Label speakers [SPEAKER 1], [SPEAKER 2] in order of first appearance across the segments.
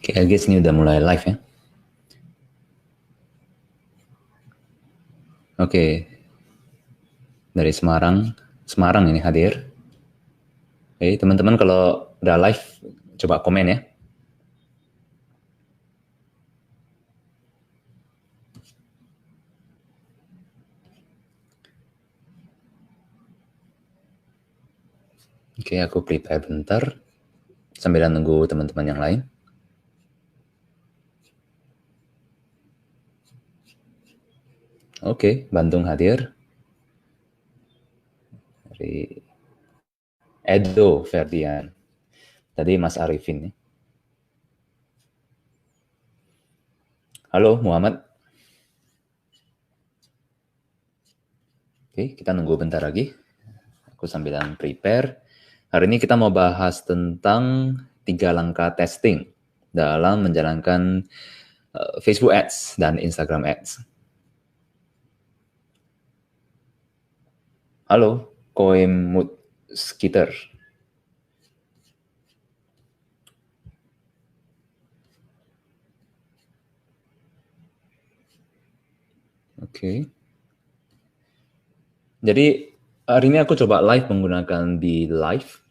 [SPEAKER 1] Oke, I guess ini udah mulai live ya. Oke, dari Semarang ini hadir. Oke, teman-teman kalau udah live, coba komen ya. Oke, aku prepare bentar, sambil nunggu teman-teman yang lain. Oke, Bandung hadir. Dari Edo Ferdian. Tadi Mas Arifin nih. Halo Muhammad. Oke, kita nunggu bentar lagi. Aku sambilan prepare. Hari ini kita mau bahas tentang 3 langkah testing dalam menjalankan Facebook Ads dan Instagram Ads. Halo, Koemut Skitter. Oke. Jadi hari ini aku coba live menggunakan Be Live.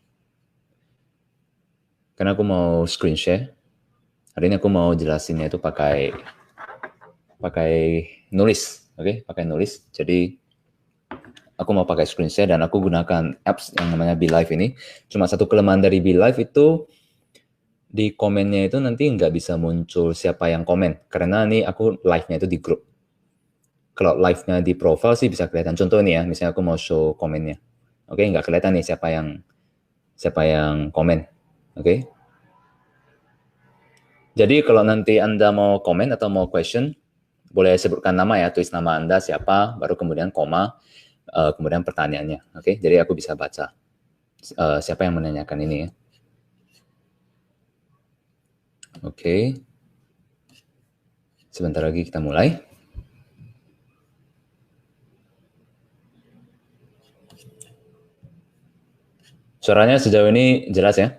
[SPEAKER 1] Karena aku mau screen share. Hari ini aku mau jelasinnya itu pakai nulis, oke? Pakai nulis. Jadi aku mau pakai screen share dan aku gunakan apps yang namanya Be Live ini. Cuma satu kelemahan dari Be Live itu di komennya itu nanti nggak bisa muncul siapa yang komen. Karena nih aku live-nya itu di grup. Kalau live-nya di profile sih bisa kelihatan. Contoh nih ya, misalnya aku mau show komennya. Oke, nggak kelihatan nih siapa yang komen. Oke. Jadi kalau nanti Anda mau komen atau mau question, boleh sebutkan nama ya, tulis nama Anda siapa, baru kemudian koma, kemudian pertanyaannya. Oke, jadi aku bisa baca siapa yang menanyakan ini ya. Oke. Sebentar lagi kita mulai. Suaranya sejauh ini jelas ya?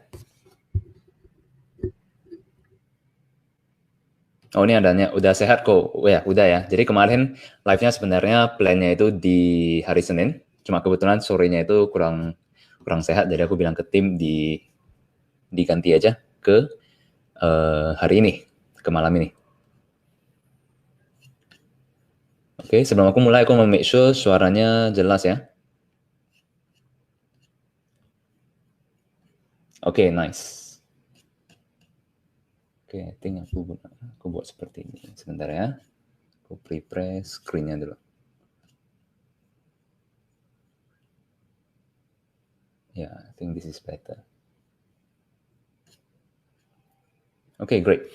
[SPEAKER 1] Oh ini adanya, udah sehat kok. Oh, ya, udah ya. Jadi kemarin live-nya sebenarnya plan-nya itu di hari Senin. Cuma kebetulan sorenya itu kurang sehat. Jadi aku bilang ke tim diganti aja ke hari ini, ke malam ini. Oke, sebelum aku mulai, aku mau make sure suaranya jelas ya. Oke, nice. Oke, I think aku buat seperti ini. Sebentar ya. Aku prepare screen-nya dulu. Yeah, I think this is better. Oke, great.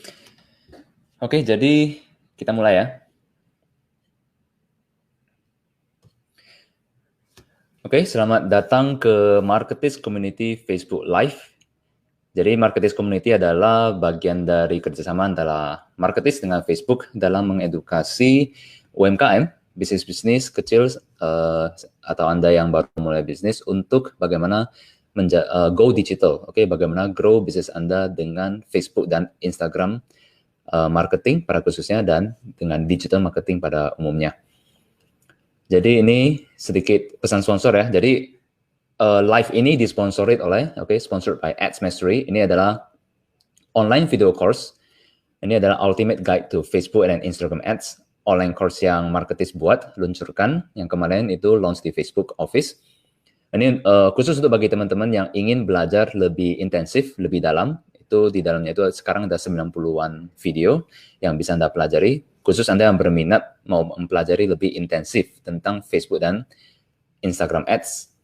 [SPEAKER 1] Oke, jadi kita mulai ya. Oke, selamat datang ke Marketers Community Facebook Live. Jadi Marketers Community adalah bagian dari kerjasama antara Marketers dengan Facebook dalam mengedukasi UMKM, bisnis-bisnis kecil atau Anda yang baru mulai bisnis untuk bagaimana go digital. Oke, bagaimana grow bisnis Anda dengan Facebook dan Instagram marketing pada khususnya dan dengan digital marketing pada umumnya. Jadi ini sedikit pesan sponsor ya. Jadi live ini disponsori oleh, sponsored by Ads Mastery. Ini adalah online video course. Ini adalah ultimate guide to Facebook and Instagram Ads. Online course yang Marketers buat, luncurkan. Yang kemarin itu launch di Facebook Office. Ini khusus untuk bagi teman-teman yang ingin belajar lebih intensif, lebih dalam. Itu di dalamnya itu sekarang ada 90-an video yang bisa Anda pelajari. Khusus Anda yang berminat mau mempelajari lebih intensif tentang Facebook dan Instagram Ads.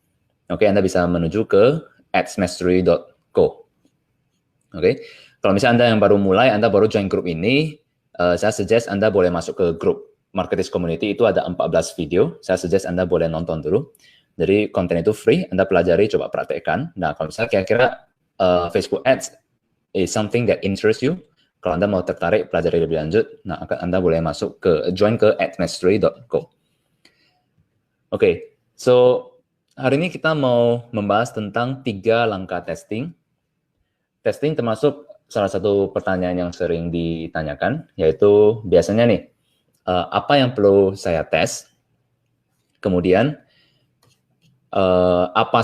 [SPEAKER 1] Oke, Anda bisa menuju ke adsmastery.co. Oke, kalau misalnya Anda yang baru mulai, Anda baru join grup ini, saya suggest Anda boleh masuk ke grup Marketers Community, itu ada 14 video, saya suggest Anda boleh nonton dulu. Jadi konten itu free, Anda pelajari, coba praktekkan. Nah, kalau misalnya kira-kira Facebook Ads is something that interests you, kalau Anda mau tertarik pelajari lebih lanjut, nah Anda boleh masuk ke join ke adsmastery.co. Oke, so hari ini kita mau membahas tentang 3 langkah testing. Testing termasuk salah satu pertanyaan yang sering ditanyakan, yaitu biasanya nih, apa yang perlu saya tes, kemudian apa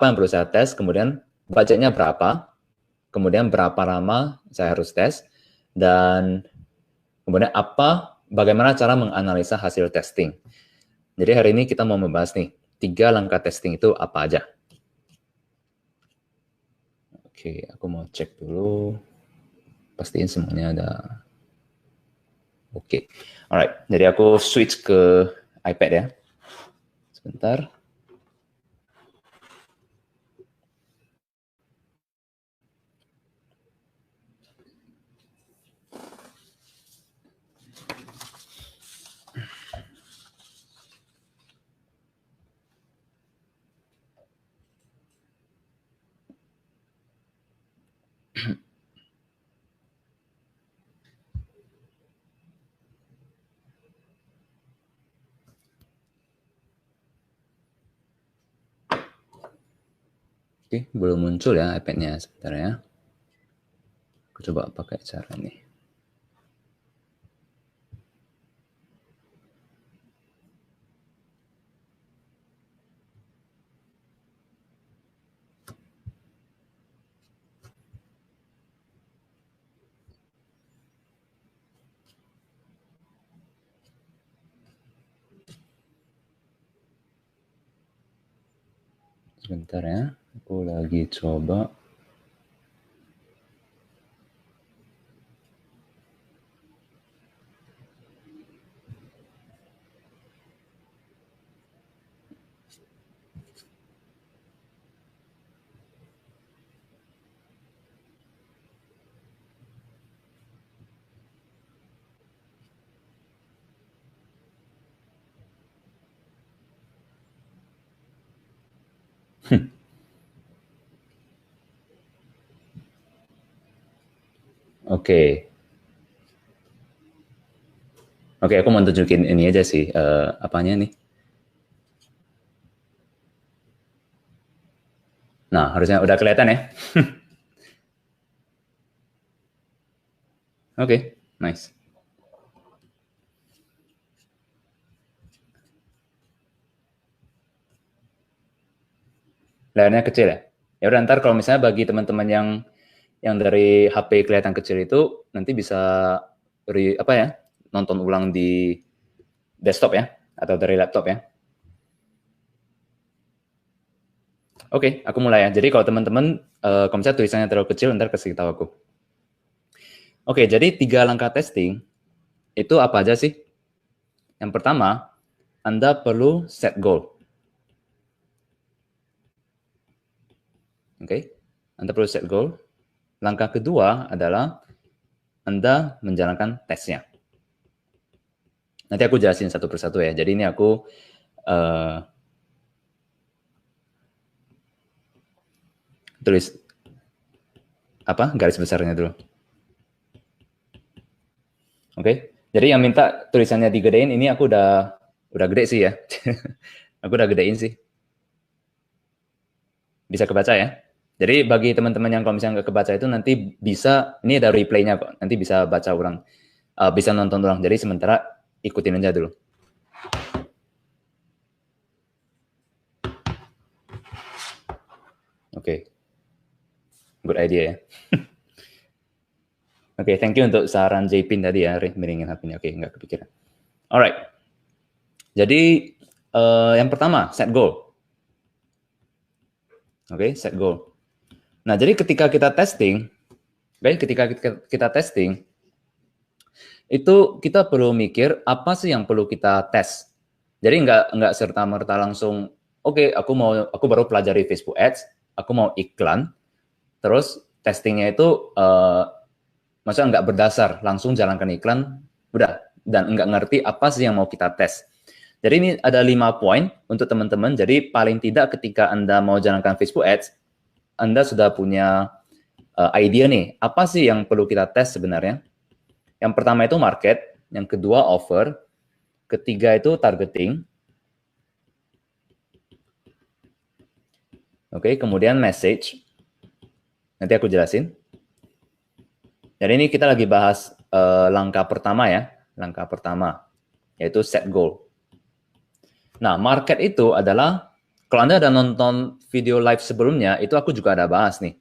[SPEAKER 1] yang perlu saya tes, kemudian budgetnya berapa, kemudian berapa lama saya harus tes, dan kemudian bagaimana cara menganalisa hasil testing. Jadi hari ini kita mau membahas nih, 3 langkah testing itu apa aja. Oke, aku mau cek dulu. Pastiin semuanya ada. Oke, alright. Jadi aku switch ke iPad ya. Sebentar. Oke, belum muncul ya iPad-nya sebentar ya. Aku coba pakai cara ini. Sebentar ya, aku lagi coba. Oke. Oke, aku mau tunjukin ini aja sih, apanya nih. Nah, harusnya udah kelihatan ya. Oke, nice. Layarnya kecil ya. Ya udah, ntar kalau misalnya bagi teman-teman yang dari HP kelihatan kecil itu nanti bisa nonton ulang di desktop ya atau dari laptop ya. Oke, aku mulai ya. Jadi kalau teman-teman kalau misalnya tulisannya terlalu kecil, ntar kasih tahu aku. Oke, jadi 3 langkah testing itu apa aja sih? Yang pertama, Anda perlu set goal. Oke, Anda perlu set goal. Langkah kedua adalah Anda menjalankan tesnya. Nanti aku jelasin satu persatu ya. Jadi ini aku tulis garis besarnya dulu. Oke, jadi yang minta tulisannya digedein ini aku udah gede sih ya. Aku udah gedein sih. Bisa kebaca ya. Jadi bagi teman-teman yang kalau misalnya nggak kebaca itu nanti bisa, ini ada replaynya kok, nanti bisa baca ulang, bisa nonton ulang. Jadi sementara ikutin aja dulu. Oke, good idea ya. Oke, thank you untuk saran Jpin tadi ya, miringin HP-nya. Oke, nggak kepikiran. Alright, jadi yang pertama, set goal. Oke, set goal. Nah, jadi ketika kita testing, itu kita perlu mikir apa sih yang perlu kita tes. Jadi nggak serta-merta langsung, oke, aku baru pelajari Facebook Ads, aku mau iklan, terus testingnya itu maksudnya nggak berdasar, langsung jalankan iklan, udah, dan nggak ngerti apa sih yang mau kita tes. Jadi ini ada 5 poin untuk teman-teman. Jadi paling tidak ketika Anda mau jalankan Facebook Ads, Anda sudah punya idea nih, apa sih yang perlu kita tes sebenarnya. Yang pertama itu market, yang kedua offer, ketiga itu targeting, oke, kemudian message, nanti aku jelasin. Jadi ini kita lagi bahas langkah pertama ya, langkah pertama, yaitu set goal. Nah, market itu adalah, kalau Anda ada nonton video live sebelumnya, itu aku juga ada bahas nih,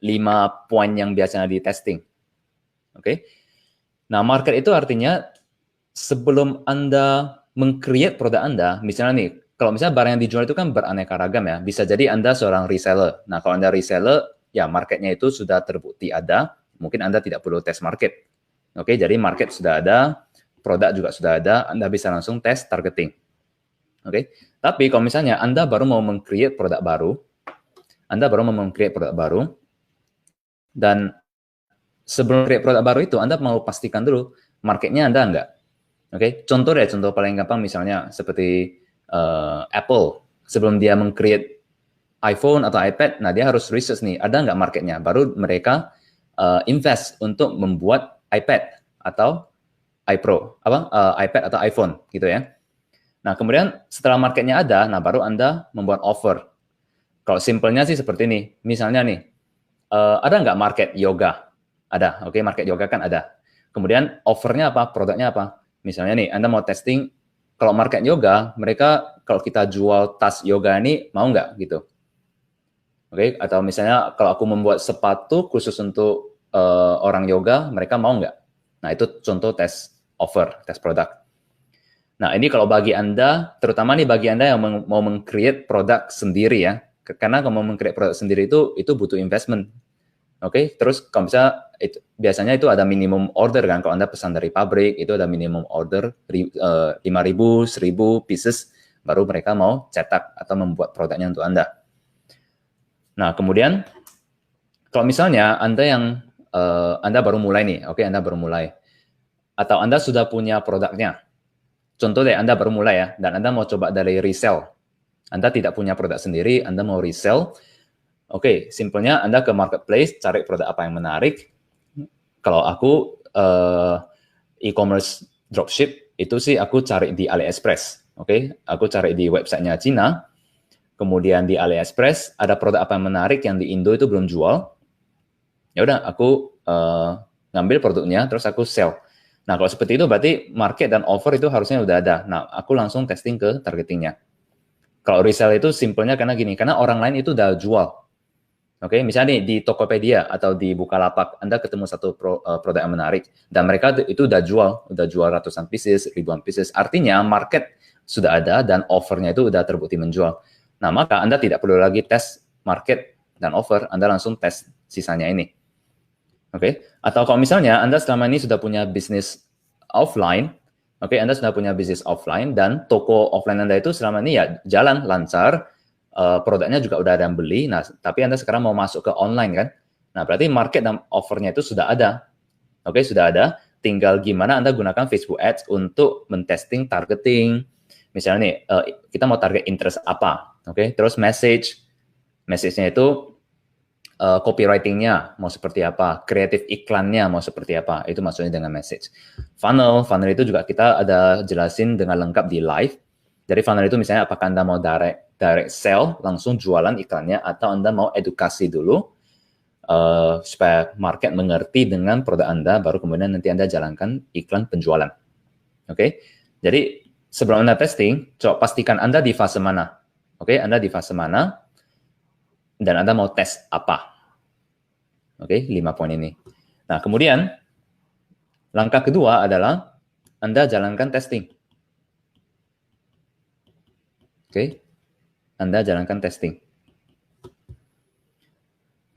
[SPEAKER 1] 5 poin yang biasanya di testing. Oke. Nah, market itu artinya sebelum Anda meng-create produk Anda, misalnya nih, kalau misalnya barang yang dijual itu kan beraneka ragam ya, bisa jadi Anda seorang reseller. Nah, kalau Anda reseller, ya marketnya itu sudah terbukti ada, mungkin Anda tidak perlu tes market. Oke, jadi market sudah ada, produk juga sudah ada, Anda bisa langsung tes targeting. Oke, tapi kalau misalnya Anda baru mau meng-create produk baru, dan sebelum create produk baru itu, Anda mau pastikan dulu marketnya Anda enggak. Oke, contoh deh, contoh paling gampang misalnya seperti Apple. Sebelum dia meng-create iPhone atau iPad, nah dia harus research nih, ada nggak marketnya. Baru mereka invest untuk membuat iPad atau iPro, iPad atau iPhone gitu ya. Nah, kemudian setelah marketnya ada, nah baru Anda membuat offer. Kalau simpelnya sih seperti ini. Misalnya nih, ada nggak market yoga? Ada, oke, market yoga kan ada. Kemudian offernya apa? Produknya apa? Misalnya nih, Anda mau testing, kalau market yoga, mereka kalau kita jual tas yoga ini, mau nggak gitu? Oke, atau misalnya kalau aku membuat sepatu khusus untuk orang yoga, mereka mau nggak? Nah, itu contoh tes offer, tes produk. Nah, ini kalau bagi Anda, terutama nih bagi Anda yang mau meng-create produk sendiri ya, karena kalau mau meng-create produk sendiri itu butuh investment. Oke, terus kalau misalnya biasanya itu ada minimum order kan, kalau Anda pesan dari pabrik, itu ada minimum order 5.000, 1.000 pieces, baru mereka mau cetak atau membuat produknya untuk Anda. Nah, kemudian kalau misalnya Anda baru mulai nih, oke, Anda baru mulai, atau Anda sudah punya produknya, contoh deh, Anda baru mulai ya, dan Anda mau coba dari resell. Anda tidak punya produk sendiri, Anda mau resell. Oke, simpelnya Anda ke marketplace, cari produk apa yang menarik. Kalau aku e-commerce dropship, itu sih aku cari di AliExpress. Oke, aku cari di websitenya Cina. Kemudian di AliExpress ada produk apa yang menarik yang di Indo itu belum jual. Ya udah, aku ngambil produknya, terus aku sell. Nah, kalau seperti itu berarti market dan offer itu harusnya udah ada. Nah, aku langsung testing ke targetingnya. Kalau resell itu simpelnya karena gini, karena orang lain itu udah jual. Oke, misalnya nih di Tokopedia atau di Bukalapak, Anda ketemu satu produk yang menarik, dan mereka itu udah jual ratusan pieces, ribuan pieces. Artinya market sudah ada dan offernya itu udah terbukti menjual. Nah, maka Anda tidak perlu lagi tes market dan offer, Anda langsung tes sisanya ini. Oke, atau kalau misalnya Anda selama ini sudah punya bisnis offline, oke, Anda sudah punya bisnis offline dan toko offline Anda itu selama ini ya jalan lancar, produknya juga udah ada yang beli. Nah, tapi Anda sekarang mau masuk ke online kan? Nah, berarti market dan offernya itu sudah ada. Oke, sudah ada. Tinggal gimana Anda gunakan Facebook Ads untuk mentesting targeting. Misalnya nih, kita mau target interest apa? Oke, terus message-nya itu copywriting-nya mau seperti apa, kreatif iklannya mau seperti apa, itu maksudnya dengan message. Funnel itu juga kita ada jelasin dengan lengkap di live. Jadi funnel itu misalnya apakah Anda mau direct sell, langsung jualan iklannya, atau Anda mau edukasi dulu, supaya market mengerti dengan produk Anda, baru kemudian nanti Anda jalankan iklan penjualan. Oke, jadi sebelum Anda testing, coba pastikan Anda di fase mana. Oke, Anda di fase mana, dan Anda mau tes apa. Oke, 5 poin ini. Nah, kemudian langkah kedua adalah Anda jalankan testing. Oke, Anda jalankan testing.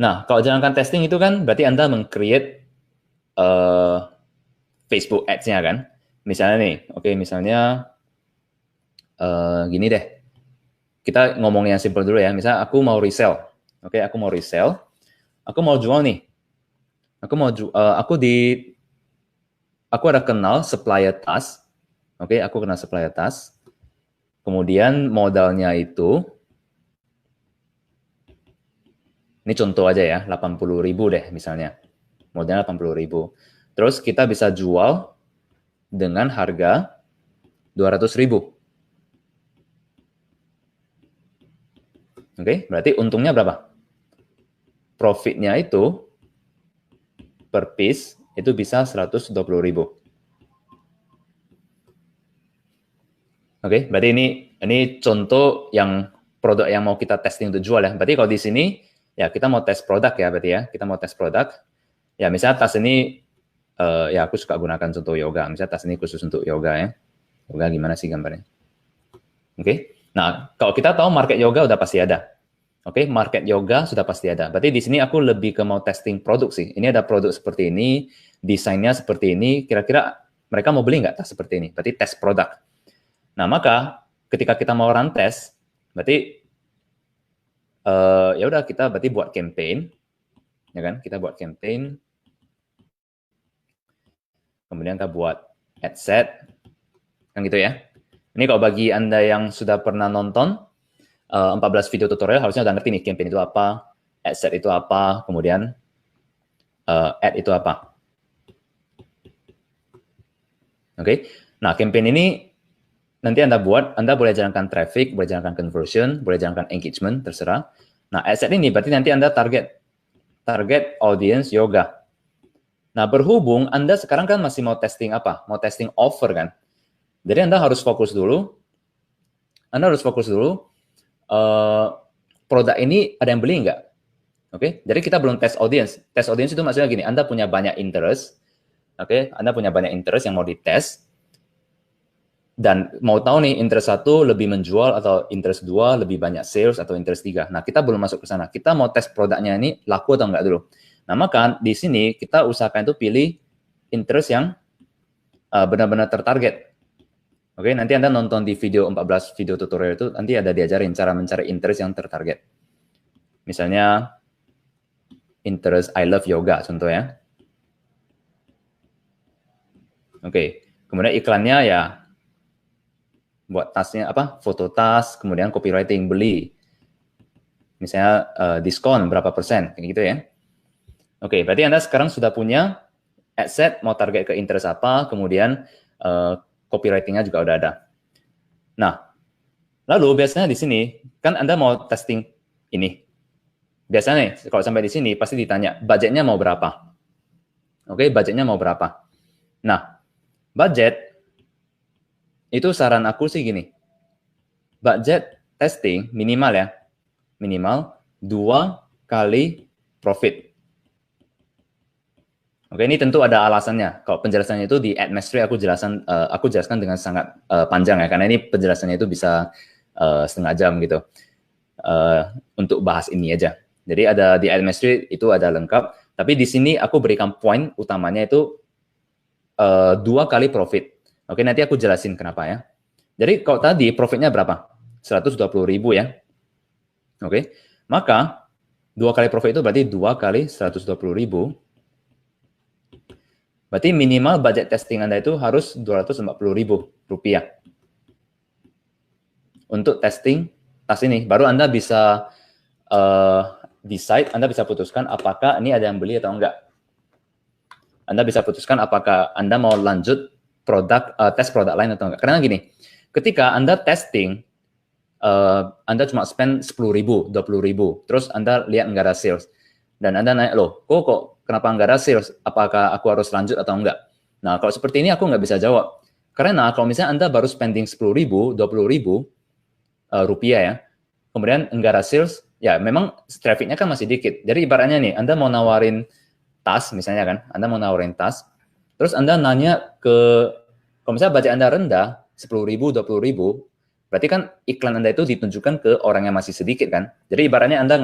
[SPEAKER 1] Nah, kalau jalankan testing itu kan berarti Anda meng-create Facebook Ads-nya kan. Misalnya nih, oke, misalnya gini deh. Kita ngomong yang simple dulu ya. Misalnya aku mau resell. Oke, aku mau resell. Aku mau jual nih. Aku ada kenal supplier tas. Oke, aku kenal supplier tas. Kemudian modalnya itu, ini contoh aja ya, 80.000 deh misalnya. Modalnya 80.000. Terus kita bisa jual dengan harga 200.000. Oke, berarti untungnya berapa? Profitnya itu per piece itu bisa 120.000. Oke, berarti ini contoh yang produk yang mau kita testing untuk jual ya. Berarti kalau di sini ya kita mau tes produk ya berarti ya. Kita mau tes produk. Ya misalnya tas ini ya aku suka gunakan contoh yoga. Misalnya tas ini khusus untuk yoga ya. Yoga gimana sih gambarnya? Oke. Nah, kalau kita tahu market yoga udah pasti ada. Oke, market yoga sudah pasti ada. Berarti di sini aku lebih ke mau testing produk sih. Ini ada produk seperti ini, desainnya seperti ini. Kira-kira mereka mau beli nggak tas seperti ini? Berarti tes produk. Nah, maka ketika kita mau run tes, berarti ya udah kita berarti buat campaign, ya kan? Kita buat campaign, kemudian kita buat ad set, kan gitu ya. Ini kalau bagi Anda yang sudah pernah nonton 14 video tutorial harusnya udah ngerti nih campaign itu apa, ad set itu apa, kemudian ad itu apa. Oke. Nah, campaign ini nanti Anda buat, Anda boleh jalankan traffic, boleh jalankan conversion, boleh jalankan engagement, terserah. Nah, ad set ini berarti nanti Anda target audience yoga. Nah, berhubung Anda sekarang kan masih mau testing apa? Mau testing offer kan? Jadi Anda harus fokus dulu. Produk ini ada yang beli nggak? Oke, jadi kita belum tes audience. Tes audience itu maksudnya gini, Anda punya banyak interest. Oke, Anda punya banyak interest yang mau dites. Dan mau tahu nih, interest 1 lebih menjual atau interest 2 lebih banyak sales atau interest 3. Nah, kita belum masuk ke sana. Kita mau tes produknya ini laku atau enggak dulu. Nah, maka di sini kita usahakan itu pilih interest yang benar-benar tertarget. Oke, nanti Anda nonton di video 14 video tutorial itu, nanti ada diajarin cara mencari interest yang tertarget. Misalnya, interest I love yoga, contoh ya. Oke, kemudian iklannya ya, buat tasnya apa? Foto tas, kemudian copywriting, beli. Misalnya diskon berapa persen, kayak gitu ya. Oke, berarti Anda sekarang sudah punya ad set, mau target ke interest apa, kemudian copywriting-nya juga udah ada. Nah, lalu biasanya di sini, kan Anda mau testing ini. Biasanya nih, kalau sampai di sini, pasti ditanya, budgetnya mau berapa? Oke, budgetnya mau berapa? Nah, budget, itu saran aku sih gini. Budget testing minimal ya, minimal 2 kali profit. Oke, ini tentu ada alasannya. Kalau penjelasannya itu di Ad Mastery aku jelaskan dengan sangat panjang ya, karena ini penjelasannya itu bisa setengah jam gitu untuk bahas ini aja. Jadi ada di Ad Mastery itu ada lengkap. Tapi di sini aku berikan poin utamanya itu 2 kali profit. Oke, nanti aku jelasin kenapa ya. Jadi kalau tadi profitnya berapa? 120.000 ya. Oke, maka 2 kali profit itu berarti 2 kali 120.000. Berarti minimal budget testing Anda itu harus Rp240.000 untuk testing tas ini. Baru Anda bisa decide, Anda bisa putuskan apakah ini ada yang beli atau enggak. Anda bisa putuskan apakah Anda mau lanjut tes produk lain atau enggak. Karena gini, ketika Anda testing, Anda cuma spend 10.000, 20.000, terus Anda lihat enggak ada sales. Dan Anda nanya, loh, kok kenapa enggak ada sales? Apakah aku harus lanjut atau enggak? Nah, kalau seperti ini aku nggak bisa jawab. Karena kalau misalnya Anda baru spending 10.000, 20.000 rupiah ya, kemudian enggak ada sales, ya memang trafficnya kan masih dikit. Jadi ibaratnya nih, Anda mau nawarin tas misalnya kan, Anda mau nawarin tas, terus Anda nanya kalau misalnya budget Anda rendah, 10.000, 20.000, berarti kan iklan Anda itu ditunjukkan ke orang yang masih sedikit kan. Jadi ibaratnya Anda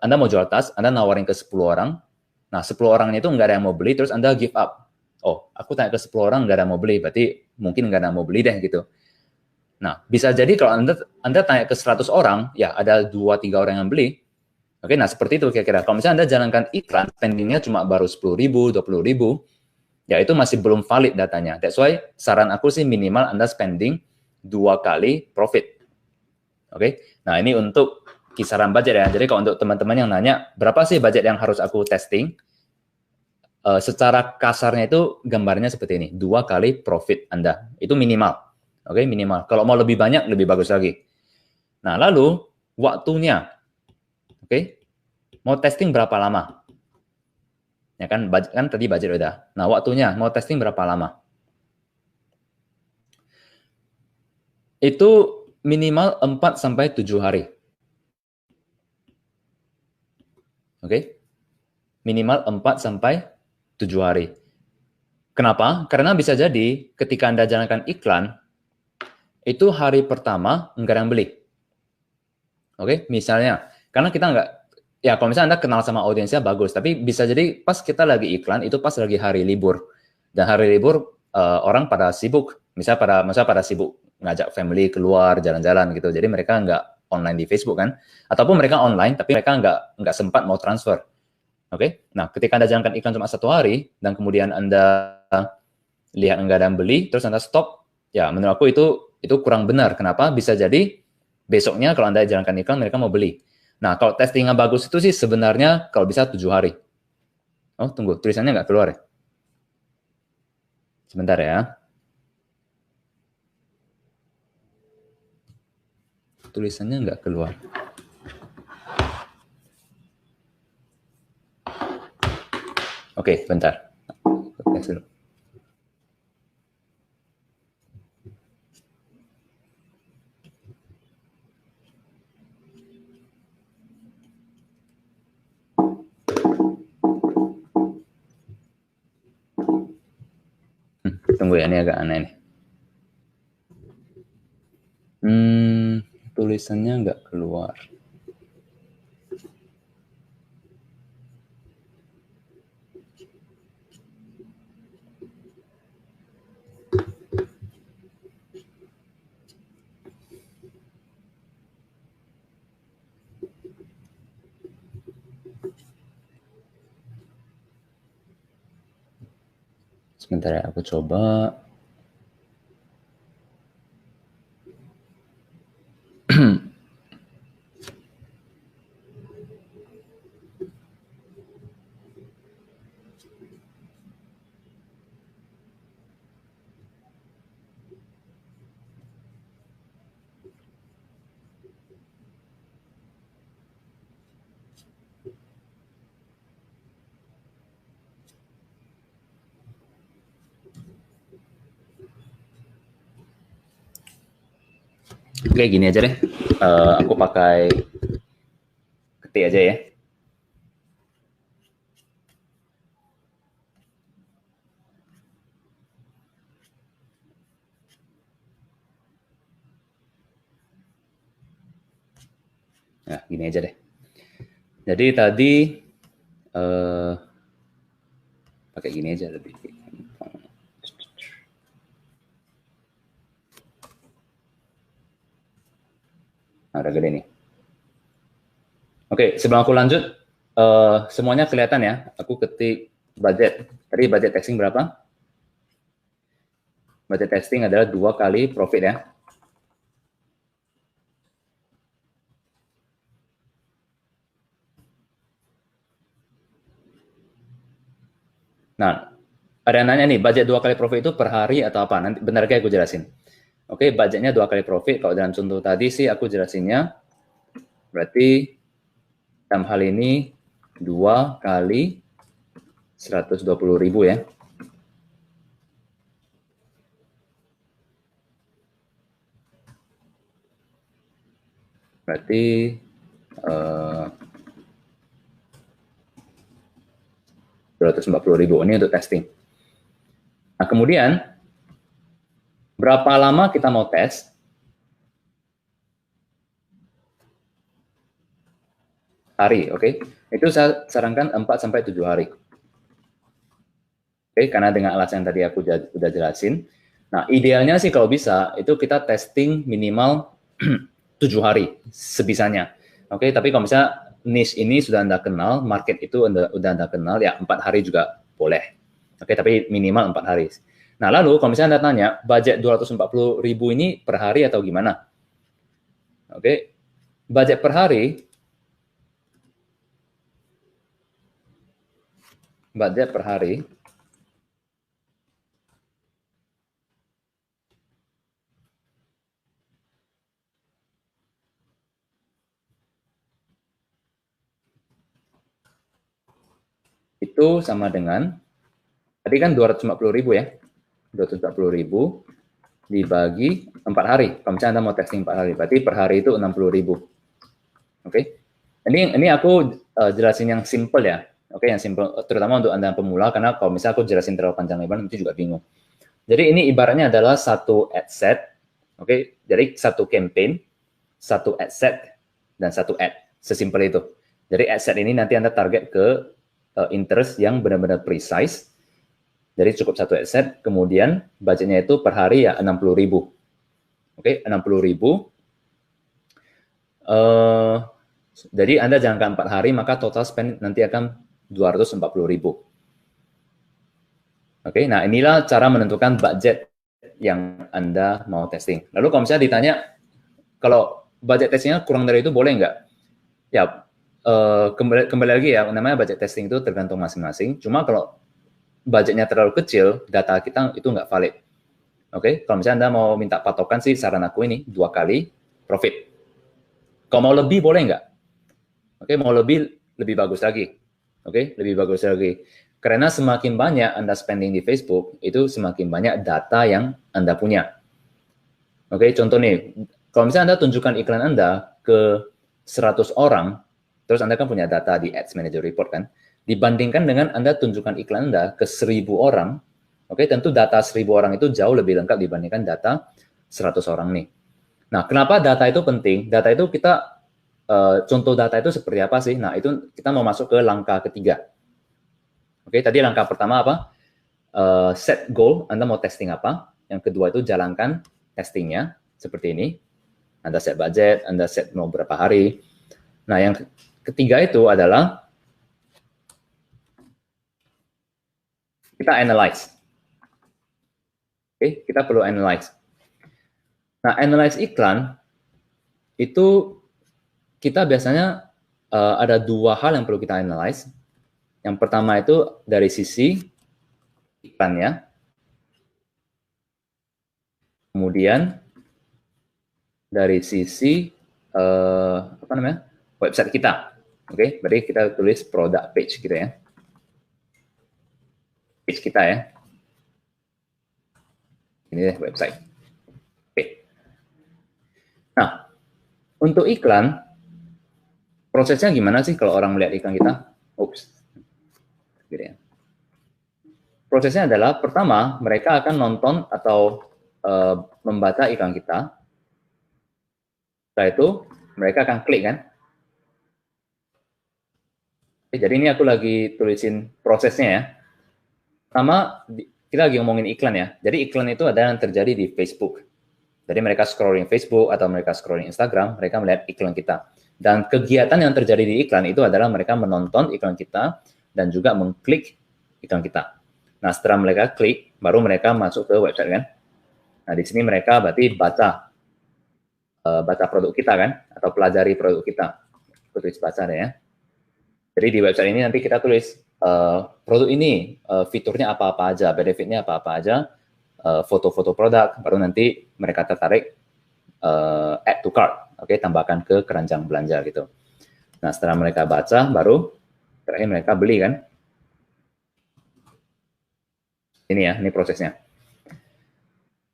[SPEAKER 1] Anda mau jual tas, Anda nawarin ke 10 orang, nah 10 orangnya itu nggak ada yang mau beli, terus Anda give up. Oh, aku tanya ke 10 orang nggak ada yang mau beli, berarti mungkin nggak ada yang mau beli deh gitu. Nah, bisa jadi kalau Anda tanya ke 100 orang, ya ada 2-3 orang yang beli. Oke, nah seperti itu kira-kira. Kalau misalnya Anda jalankan iklan, spendingnya cuma baru 10.000, 20.000, ya itu masih belum valid datanya. That's why saran aku sih minimal Anda spending 2 kali profit. Oke, nah ini untuk kisaran budget ya. Jadi kalau untuk teman-teman yang nanya, berapa sih budget yang harus aku testing? Secara kasarnya itu gambarnya seperti ini. 2 kali profit Anda. Itu minimal. Oke, minimal. Kalau mau lebih banyak, lebih bagus lagi. Nah, lalu waktunya. Oke, mau testing berapa lama? Ya kan tadi budget udah. Nah, waktunya mau testing berapa lama? Itu minimal 4 sampai 7 hari. Oke? Minimal 4 sampai 7 hari. Kenapa? Karena bisa jadi ketika Anda jalankan iklan, itu hari pertama nggak ada yang beli. Oke? Misalnya, karena kita nggak, ya kalau misalnya Anda kenal sama audiensnya bagus, tapi bisa jadi pas kita lagi iklan, itu pas lagi hari libur. Dan hari libur, orang pada sibuk. Misalnya pada sibuk ngajak family keluar, jalan-jalan gitu. Jadi mereka nggak online di Facebook kan. Ataupun mereka online, tapi mereka nggak sempat mau transfer. Oke, nah ketika Anda jalankan iklan cuma 1 hari dan kemudian Anda lihat nggak ada yang beli, terus Anda stop, ya menurut aku itu kurang benar. Kenapa? Bisa jadi besoknya kalau Anda jalankan iklan mereka mau beli. Nah kalau testingnya bagus itu sih sebenarnya kalau bisa 7 hari. Oh tunggu, tulisannya nggak keluar ya? Sebentar ya. Tulisannya nggak keluar. Oke, bentar. Tes dulu. Tunggu ya, ini agak aneh nih. Tulisannya nggak keluar. Sebentar ya, aku coba. Oke, gini aja deh. Aku pakai ketik aja ya. Nah, gini aja deh. Jadi tadi pakai gini aja lebih. Nah, udah gede nih. Oke, sebelum aku lanjut, semuanya kelihatan ya. Aku ketik budget. Tadi budget testing berapa? Budget testing adalah 2 kali profit ya. Nah, ada yang nanya nih, budget 2 kali profit itu per hari atau apa? Nanti bentar lagi aku jelasin. Oke, budgetnya 2 kali profit. Kalau dalam contoh tadi sih aku jelasinnya, berarti dalam hal ini 2 kali 120.000 ya. Berarti 240.000 ini untuk testing. Nah, kemudian berapa lama kita mau tes? Hari, oke. Itu saya sarankan 4 sampai 7 hari. Oke, karena dengan alasan yang tadi aku udah jelasin. Nah, idealnya sih kalau bisa itu kita testing minimal 7 hari sebisanya. Oke, tapi kalau misalnya niche ini sudah Anda kenal, market itu udah Anda kenal, ya 4 hari juga boleh. Oke, tapi minimal 4 hari. Nah, lalu kalau misalnya Anda tanya, budget 240.000 ini per hari atau gimana? Oke, budget per hari, itu sama dengan, tadi kan 250.000 ya, 240.000 dibagi 4 hari. Kalau misalnya Anda mau testing 4 hari, berarti per hari itu 60.000. Oke. Ini aku jelasin yang simple ya. Oke, yang simple, terutama untuk Anda pemula, karena kalau misalnya aku jelasin terlalu panjang lebar, nanti juga bingung. Jadi ini ibaratnya adalah satu ad set, oke, jadi satu campaign, satu ad set, dan satu ad, sesimpel itu. Jadi ad set ini nanti Anda target ke interest yang benar-benar precise, jadi cukup satu ad set, kemudian budgetnya itu per hari ya 60.000. Oke, 60.000. Jadi Anda jangka 4 hari, maka total spend nanti akan 240.000. Oke, nah inilah cara menentukan budget yang Anda mau testing. Lalu kalau misalnya ditanya, kalau budget testingnya kurang dari itu boleh nggak? Ya, kembali lagi ya, namanya budget testing itu tergantung masing-masing. Cuma kalau budgetnya terlalu kecil, data kita itu nggak valid. Oke, kalau misalnya Anda mau minta patokan sih, saran aku ini 2 kali profit. Kalau mau lebih boleh nggak? Oke, mau lebih bagus lagi. Oke, lebih bagus lagi. Karena semakin banyak Anda spending di Facebook, itu semakin banyak data yang Anda punya. Oke, contoh nih, kalau misalnya Anda tunjukkan iklan Anda ke 100 orang, terus Anda kan punya data di Ads Manager Report kan, dibandingkan dengan Anda tunjukkan iklan Anda ke 1.000 orang, oke, tentu data 1.000 orang itu jauh lebih lengkap dibandingkan data 100 orang nih. Nah, kenapa data itu penting? Data itu kita, contoh data itu seperti apa sih? Nah, itu kita mau masuk ke langkah ketiga. Oke, tadi langkah pertama apa? Set goal, Anda mau testing apa? Yang kedua itu jalankan testingnya, seperti ini. Anda set budget, Anda set mau berapa hari. Nah, yang ketiga itu adalah kita analyze. Oke, kita perlu analyze. Nah, analyze iklan, itu kita biasanya ada 2 hal yang perlu kita analyze. Yang pertama itu dari sisi iklannya, kemudian dari sisi website kita. Oke, berarti kita tulis product page gitu ya, page kita ya. Ini deh website. Oke. Nah, untuk iklan prosesnya gimana sih kalau orang melihat iklan kita? Gitu ya. Prosesnya adalah pertama mereka akan nonton atau membaca iklan kita. Setelah itu mereka akan klik kan. Jadi ini aku lagi tulisin prosesnya ya. Pertama kita lagi ngomongin iklan ya. Jadi iklan itu ada yang terjadi di Facebook. Jadi mereka scrolling Facebook atau mereka scrolling Instagram, mereka melihat iklan kita. Dan kegiatan yang terjadi di iklan itu adalah mereka menonton iklan kita dan juga mengklik iklan kita. Nah, setelah mereka klik, baru mereka masuk ke website kan. Nah, di sini mereka berarti baca produk kita kan, atau pelajari produk kita. Aku tulis baca deh ya. Jadi di website ini nanti kita tulis produk ini fiturnya apa-apa aja, benefitnya apa-apa aja, foto-foto produk, baru nanti mereka tertarik add to cart, oke, tambahkan ke keranjang belanja gitu. Nah, setelah mereka baca, baru terakhir mereka beli kan. Ini ya, ini prosesnya.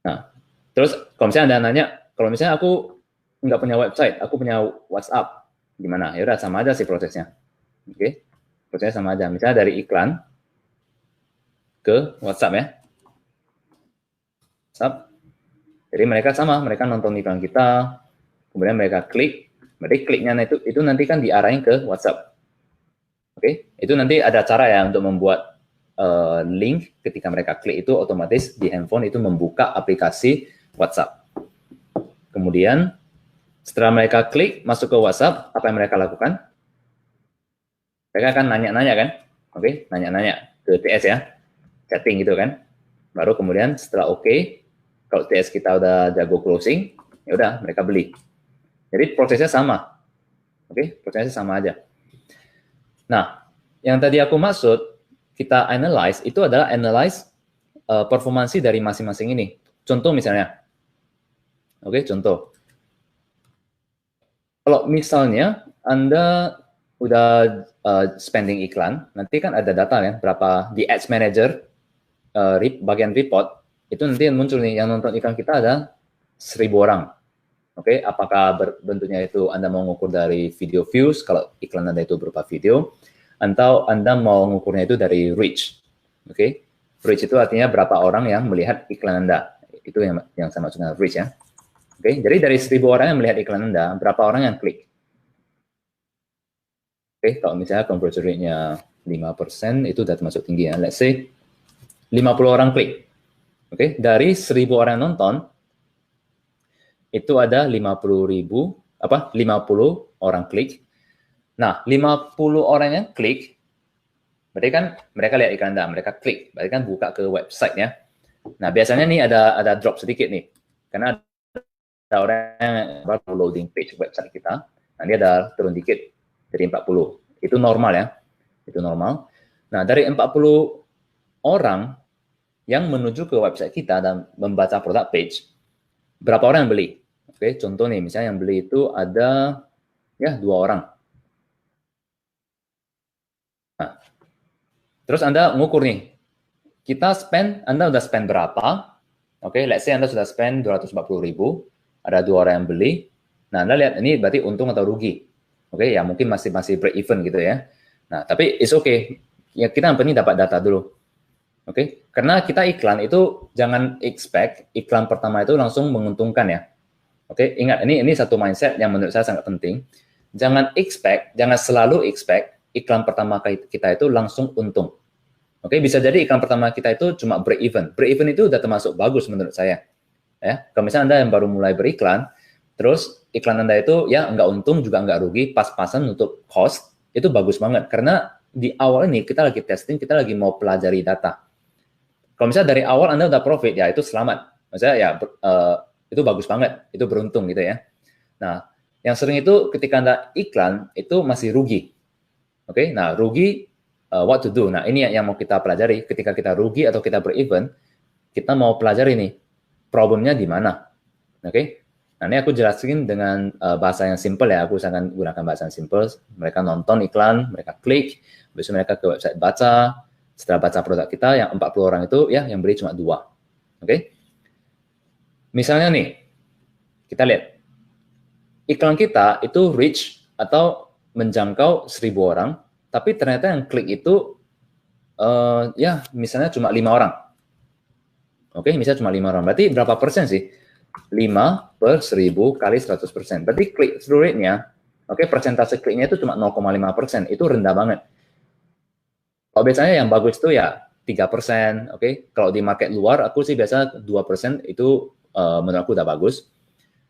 [SPEAKER 1] Nah, terus kalau misalnya Anda nanya, kalau misalnya aku nggak punya website, aku punya WhatsApp, gimana? Ya udah sama aja sih prosesnya. Oke, prosesnya sama aja. Misalnya dari iklan ke WhatsApp ya. WhatsApp. Jadi mereka sama, mereka nonton iklan kita, kemudian mereka klik, berarti kliknya itu nanti kan diarahin ke WhatsApp. Oke, itu nanti ada cara ya untuk membuat link ketika mereka klik itu otomatis di handphone itu membuka aplikasi WhatsApp. Kemudian setelah mereka klik masuk ke WhatsApp, apa yang mereka lakukan? Mereka akan nanya-nanya kan? Oke, nanya-nanya ke TS ya, chatting gitu kan. Baru kemudian setelah oke, kalau TS kita udah jago closing, ya udah mereka beli. Jadi prosesnya sama. Oke, prosesnya sama aja. Nah, yang tadi aku maksud kita analyze itu adalah analyze performansi dari masing-masing ini. Contoh misalnya. Oke, contoh. Kalau misalnya Anda udah spending iklan, nanti kan ada data ya, berapa di Ads Manager, bagian report, itu nanti yang muncul nih, yang nonton iklan kita ada 1.000 orang. Oke, apakah bentuknya itu Anda mau ngukur dari video views, kalau iklan Anda itu berupa video, atau Anda mau ngukurnya itu dari reach. Oke, reach itu artinya berapa orang yang melihat iklan Anda. Itu yang saya maksudnya reach ya. Oke, jadi dari 1.000 orang yang melihat iklan Anda, berapa orang yang klik? Oke, kalau misalnya conversion rate-nya 5%, itu udah termasuk tinggi ya. Let's say 50 orang klik. Oke, dari 1.000 orang yang nonton, itu ada 50 orang klik. Nah, 50 orang yang klik, berarti kan mereka lihat iklan Anda, mereka klik, berarti kan buka ke website ya. Nah, biasanya nih ada drop sedikit nih, karena ada orang yang baru loading page website kita, nah dia ada turun dikit dari 40. Itu normal ya, itu normal. Nah, dari 40 orang yang menuju ke website kita dan membaca produk page, berapa orang yang beli? Oke, contoh nih, misalnya yang beli itu ada ya 2 orang. Nah, terus Anda ngukur nih, Anda udah spend berapa? Oke, let's say Anda sudah spend 240.000, ada 2 orang yang beli. Nah, Anda lihat ini berarti untung atau rugi. Oke, ya mungkin masih break even gitu ya. Nah, tapi it's okay. Ya kita yang penting dapat data dulu. Oke, karena kita iklan itu jangan expect iklan pertama itu langsung menguntungkan ya. Oke, ingat ini satu mindset yang menurut saya sangat penting. Jangan selalu expect iklan pertama kita itu langsung untung. Oke, bisa jadi iklan pertama kita itu cuma break even. Break even itu udah termasuk bagus menurut saya. Ya, kalau misalnya Anda yang baru mulai beriklan, terus iklan Anda itu ya nggak untung juga nggak rugi, pas-pasan untuk cost, itu bagus banget. Karena di awal ini kita lagi testing, kita lagi mau pelajari data. Kalau misalnya dari awal Anda udah profit, ya itu selamat. Maksudnya ya itu bagus banget, itu beruntung gitu ya. Nah, yang sering itu ketika Anda iklan, itu masih rugi. Oke, nah rugi, what to do. Nah, ini yang mau kita pelajari. Ketika kita rugi atau kita break-even, kita mau pelajari nih, problemnya di mana. Oke, nah ini aku jelasin dengan bahasa yang simple ya. Aku akan gunakan bahasa yang simple. Mereka nonton iklan, mereka klik, besok mereka ke website baca. Setelah baca produk kita, yang 40 orang itu ya yang beli cuma 2. Oke, misalnya nih, kita lihat iklan kita itu reach atau menjangkau 1.000 orang, tapi ternyata yang klik itu ya misalnya cuma 5 orang. Oke, misalnya cuma 5 orang. Berarti berapa persen sih? 5 per 1.000 kali 100%. Berarti klik through rate-nya, oke, persentase kliknya itu cuma 0,5%. Itu rendah banget. Kalau biasanya yang bagus itu ya 3%, oke. Kalau di market luar, aku sih biasa 2% itu menurut aku udah bagus.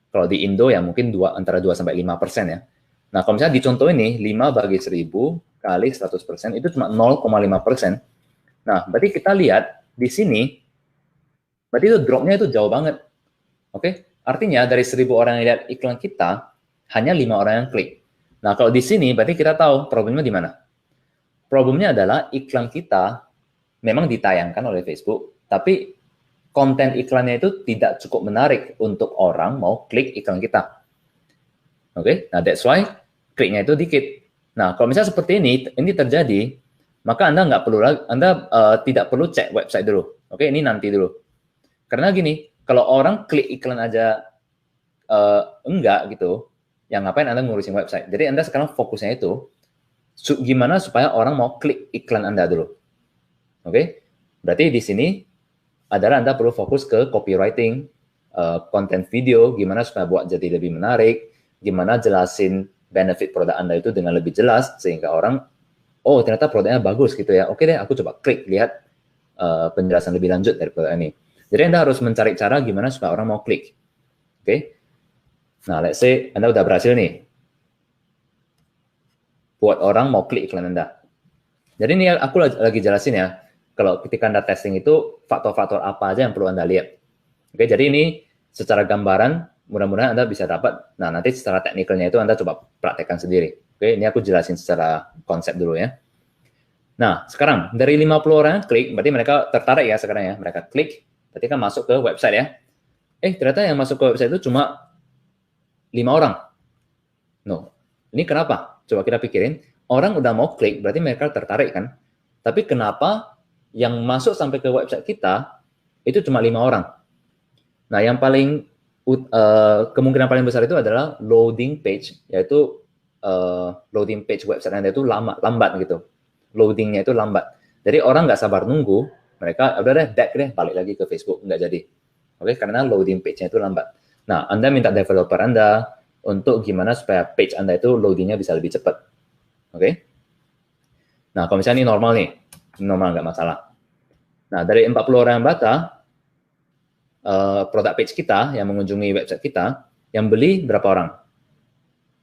[SPEAKER 1] Kalau di Indo ya mungkin antara 2 sampai 5% ya. Nah, kalau misalnya di contoh ini 5 bagi 1.000 kali 100% itu cuma 0,5%. Nah, berarti kita lihat di sini berarti itu drop-nya itu jauh banget. Oke? Artinya dari 1.000 orang yang lihat iklan kita hanya 5 orang yang klik. Nah, kalau di sini berarti kita tahu problemnya di mana. Problemnya adalah iklan kita memang ditayangkan oleh Facebook, tapi konten iklannya itu tidak cukup menarik untuk orang mau klik iklan kita. Oke, nah that's why kliknya itu dikit. Nah, kalau misalnya seperti ini terjadi, maka Anda tidak perlu cek website dulu. Oke, ini nanti dulu. Karena gini, kalau orang klik iklan aja enggak gitu, yang ngapain Anda ngurusin website? Jadi Anda sekarang fokusnya itu gimana supaya orang mau klik iklan Anda dulu. Oke? Berarti di sini adalah Anda perlu fokus ke copywriting, konten video, gimana supaya buat jadi lebih menarik, gimana jelasin benefit produk Anda itu dengan lebih jelas, sehingga orang, oh ternyata produknya bagus gitu ya, oke deh aku coba klik, lihat penjelasan lebih lanjut dari produk ini. Jadi Anda harus mencari cara gimana supaya orang mau klik. Oke? Nah, let's say Anda udah berhasil nih, buat orang mau klik iklan Anda. Jadi ini aku lagi jelasin ya, kalau ketika Anda testing itu, faktor-faktor apa aja yang perlu Anda lihat. Oke, jadi ini secara gambaran, mudah-mudahan Anda bisa dapat. Nah, nanti secara teknikalnya itu Anda coba praktekkan sendiri. Oke, ini aku jelasin secara konsep dulu ya. Nah, sekarang dari 50 orang yang klik, berarti mereka tertarik ya sekarang ya. Mereka klik, berarti kan masuk ke website ya. Ternyata yang masuk ke website itu cuma 5 orang. No, ini kenapa? Coba kita pikirin. orang udah mau klik, berarti mereka tertarik kan? Tapi kenapa yang masuk sampai ke website kita itu cuma 5 orang? Nah, yang paling kemungkinan paling besar itu adalah loading page, yaitu loading page website Anda itu lambat gitu. Loadingnya itu lambat. Jadi orang nggak sabar nunggu, mereka udah deh, back deh, balik lagi ke Facebook, nggak jadi. Oke, karena loading page-nya itu lambat. Nah, Anda minta developer Anda untuk gimana supaya page Anda itu loadingnya bisa lebih cepat. Oke? Nah, kalau misalnya ini normal nih, ini normal nggak masalah. Nah, dari 40 orang yang baca, produk page kita yang mengunjungi website kita, yang beli berapa orang?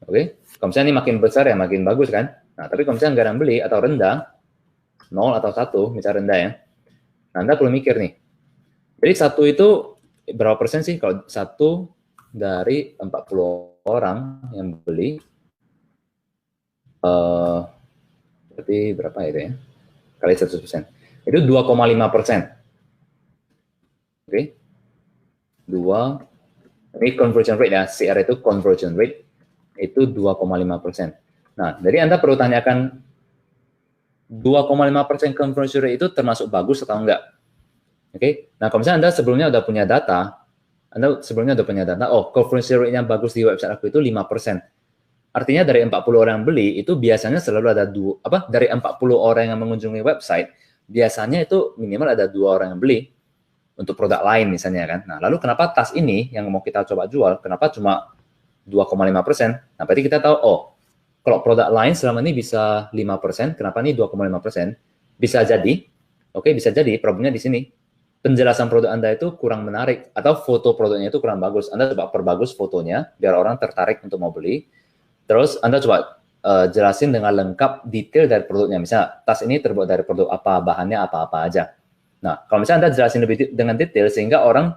[SPEAKER 1] Oke? Kalau misalnya ini makin besar ya makin bagus kan? Nah, tapi kalau misalnya nggak ada yang beli atau rendah, 0 atau 1, misalnya rendah ya, nah, Anda perlu mikir nih. Jadi 1 itu berapa persen sih? Kalau 1 dari 40 orang yang beli, berarti berapa itu ya? Kali 100%. Itu 2,5%. Oke? 2, ini conversion rate ya, CR itu conversion rate, itu 2,5%. Nah, jadi Anda perlu tanyakan 2,5% conversion rate itu termasuk bagus atau enggak? Oke, nah kalau misalnya Anda sebelumnya udah punya data, oh conversion rate yang bagus di website aku itu 5%. Artinya dari 40 orang yang beli, itu biasanya selalu ada dari 40 orang yang mengunjungi website, biasanya itu minimal ada 2 orang yang beli untuk produk lain misalnya kan. Nah, lalu kenapa tas ini yang mau kita coba jual, kenapa cuma 2,5%? Nah, berarti kita tahu, oh, kalau produk lain selama ini bisa 5%, kenapa ini 2,5%? Bisa jadi, oke, bisa jadi problemnya di sini. Penjelasan produk Anda itu kurang menarik, atau foto produknya itu kurang bagus. Anda coba perbagus fotonya, biar orang tertarik untuk mau beli. Terus Anda coba jelasin dengan lengkap detail dari produknya. Misalnya, tas ini terbuat dari produk apa, bahannya apa-apa aja. Nah, kalau misalnya Anda jelasin lebih dengan detail, sehingga orang